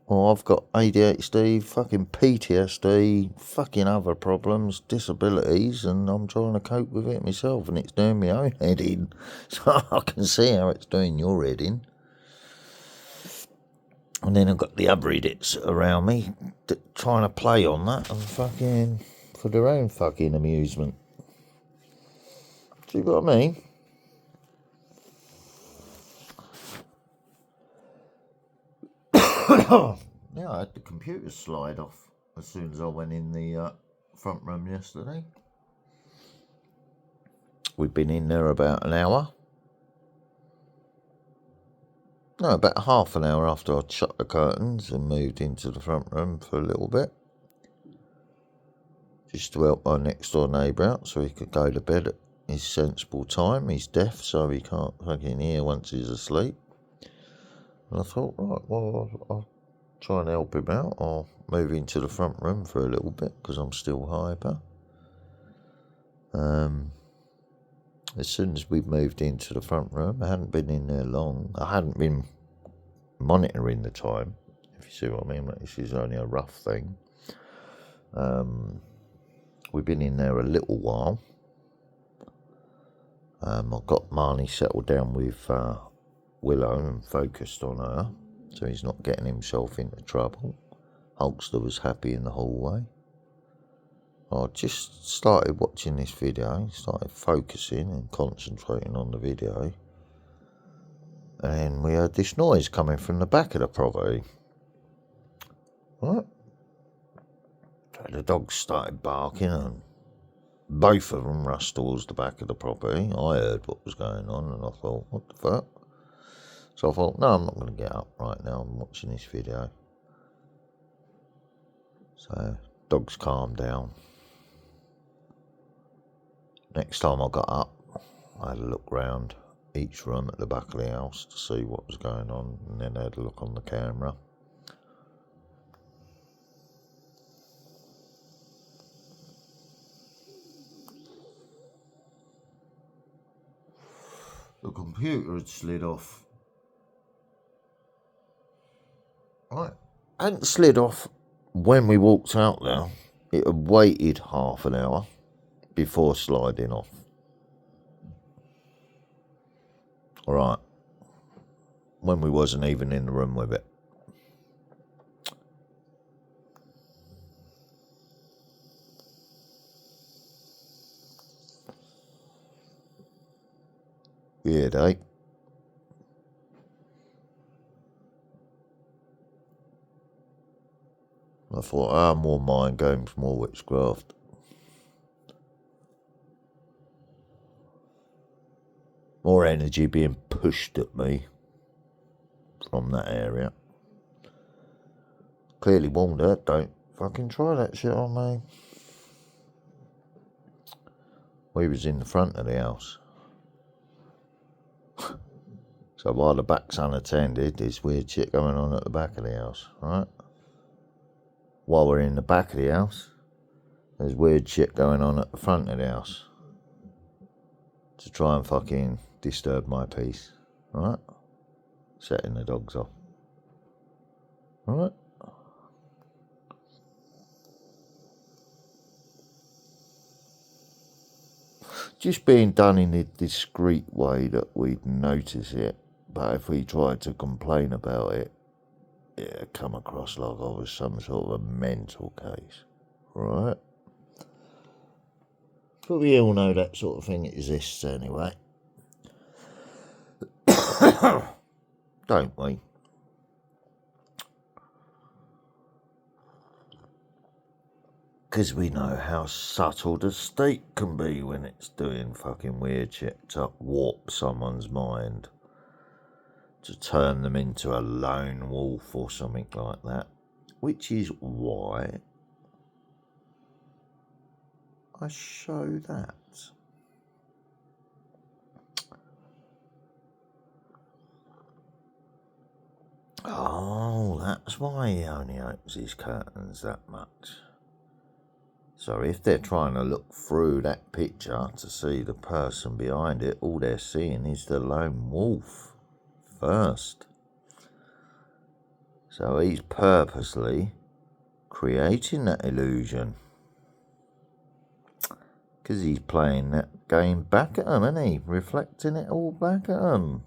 Or I've got ADHD, fucking PTSD, fucking other problems, disabilities, and I'm trying to cope with it myself, and it's doing my own head in. So I can see how it's doing your head in. And then I've got the other idiots around me trying to play on that and fucking for their own fucking amusement. See what I mean? Yeah, I had the computer slide off as soon as I went in the front room yesterday. We've been in there about an hour. No, about half an hour after I'd shut the curtains and moved into the front room for a little bit. Just to help my next door neighbour out so he could go to bed at his sensible time. He's deaf, so he can't fucking hear once he's asleep. And I thought, right, well, I'll try and help him out. I'll move into the front room for a little bit because I'm still hyper. As soon as we moved into the front room, I hadn't been in there long. I hadn't been monitoring the time, if you see what I mean. This is only a rough thing. We've been in there a little while. I've got Marnie settled down with Willow and focused on her, so he's not getting himself into trouble. Hulkster was happy in the hallway. I just started watching this video, started focusing and concentrating on the video, and then we heard this noise coming from the back of the property. Right? So the dogs started barking and both of them rushed towards the back of the property. I heard what was going on and I thought, what the fuck? So I thought, no, I'm not going to get up right now. I'm watching this video. So dogs calmed down. Next time I got up, I had a look round each room at the back of the house to see what was going on, and then I had a look on the camera. The computer had slid off. Right. It hadn't slid off when we walked out there. It had waited half an hour before sliding off. Alright. When we wasn't even in the room with it. Weird, eh? I thought, more mind games, more witchcraft. More energy being pushed at me from that area. Clearly warned her, don't fucking try that shit on me. We was in the front of the house. So while the back's unattended, there's weird shit going on at the back of the house, right? While we're in the back of the house, there's weird shit going on at the front of the house. To try and fucking disturb my peace, right? Setting the dogs off. Right? Just being done in a discreet way that we'd notice it, but if we tried to complain about it, it'd come across like I was some sort of a mental case, right? But we all know that sort of thing exists anyway. Don't we? Because we know how subtle the state can be when it's doing fucking weird shit to warp someone's mind, to turn them into a lone wolf or something like that. Which is why I show that? Oh, that's why he only opens his curtains that much. So if they're trying to look through that picture to see the person behind it, all they're seeing is the lone wolf first. So he's purposely creating that illusion. Because he's playing that game back at them, isn't he? Reflecting it all back at them.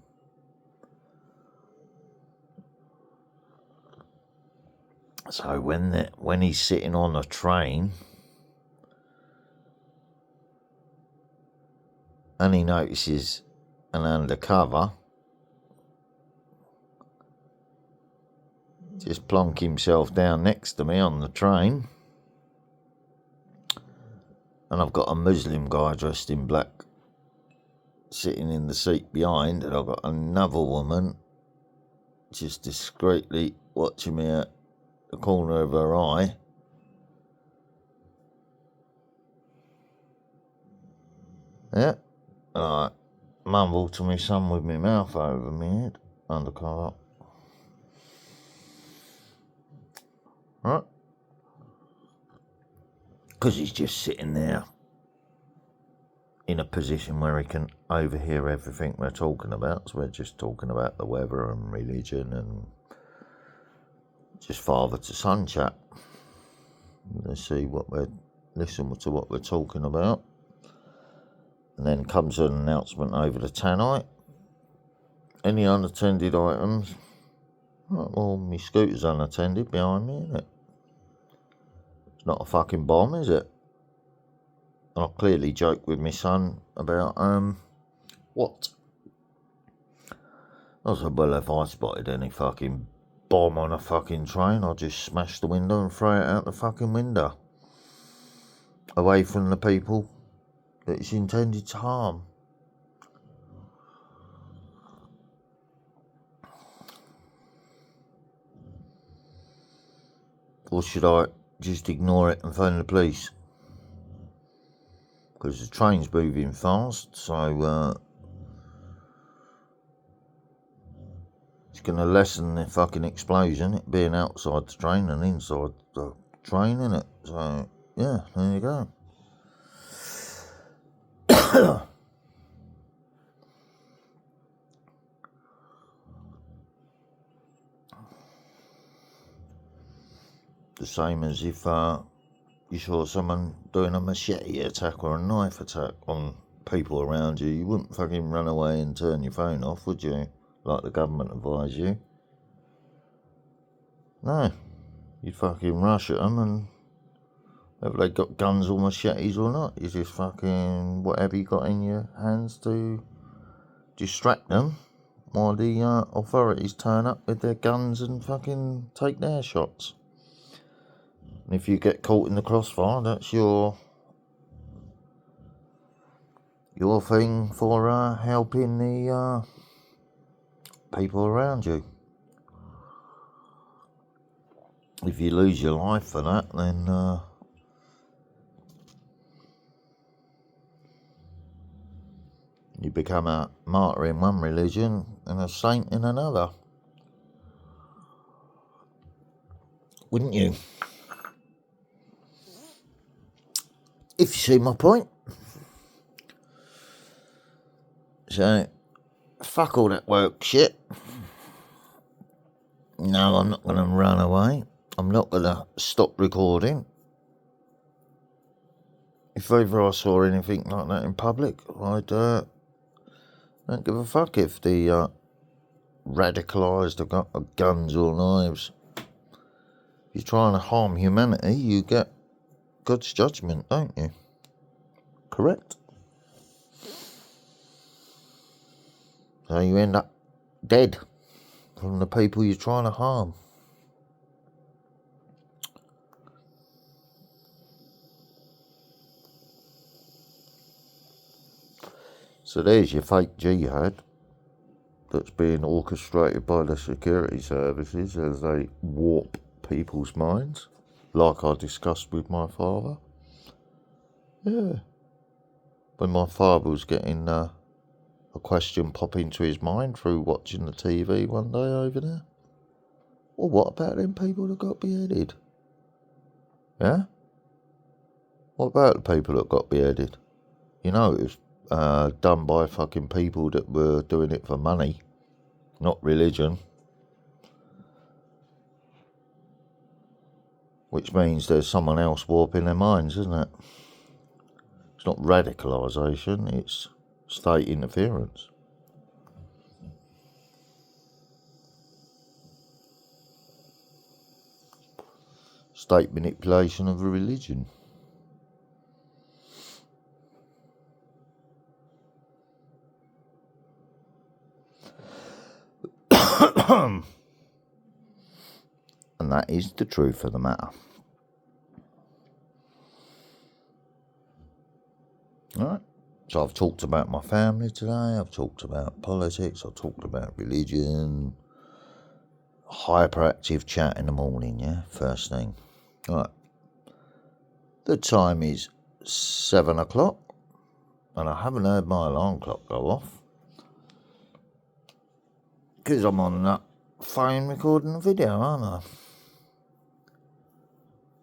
So when he's sitting on a train and he notices an undercover just plonk himself down next to me on the train, and I've got a Muslim guy dressed in black sitting in the seat behind, and I've got another woman just discreetly watching me at the corner of her eye. Yeah, I mumble to my son with my mouth over my head, undercover. Right? Because he's just sitting there in a position where he can overhear everything we're talking about. So we're just talking about the weather and religion and just father to son chat. Let's see listen to what we're talking about. And then comes an announcement over the tannoy. Any unattended items? Oh, well, my scooter's unattended behind me, isn't it? It's not a fucking bomb, is it? And I clearly joke with my son about, what? I said, well, if I spotted any fucking bomb on a fucking train, I'd just smash the window and throw it out the fucking window. Away from the people that it's intended to harm. Or should I just ignore it and phone the police? Because the train's moving fast, so it's going to lessen the fucking explosion, it being outside the train and inside the train, innit? So, yeah, there you go. The same as if you saw someone doing a machete attack or a knife attack on people around you, you wouldn't fucking run away and turn your phone off, would you? Like the government advised you. No. You'd fucking rush at them, and whether they got guns or machetes or not, you just fucking whatever you got in your hands to distract them while the authorities turn up with their guns and fucking take their shots. And if you get caught in the crossfire, that's your thing for helping the people around you. If you lose your life for that, then you become a martyr in one religion and a saint in another. Wouldn't you? If you see my point. So, fuck all that woke shit. No, I'm not going to run away. I'm not going to stop recording. If ever I saw anything like that in public, I'd don't give a fuck if the radicalised have got guns or knives. If you're trying to harm humanity, you get God's judgment, don't you? Correct? So you end up dead from the people you're trying to harm. So there's your fake jihad that's being orchestrated by the security services as they warp people's minds, like I discussed with my father. Yeah. When my father was getting a question pop into his mind through watching the TV one day over there. Well, what about them people that got beheaded? Yeah? What about the people that got beheaded? You know, it was done by fucking people that were doing it for money, not religion. Which means there's someone else warping their minds, isn't it? It's not radicalisation, it's state interference. State manipulation of a religion. And that is the truth of the matter. Alright, so I've talked about my family today, I've talked about politics, I've talked about religion. Hyperactive chat in the morning, yeah, first thing. Alright, the time is 7 o'clock, and I haven't heard my alarm clock go off, because I'm on that phone recording a video, aren't I?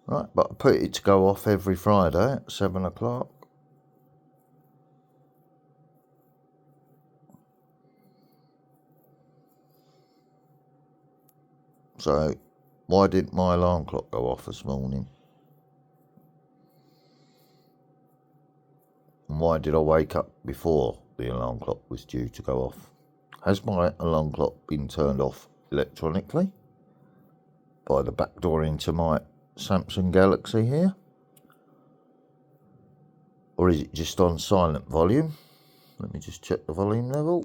Right, but I put it to go off every Friday at 7 o'clock. So, why didn't my alarm clock go off this morning? And why did I wake up before the alarm clock was due to go off? Has my alarm clock been turned off electronically by the back door into my Samsung Galaxy here? Or is it just on silent volume? Let me just check the volume level.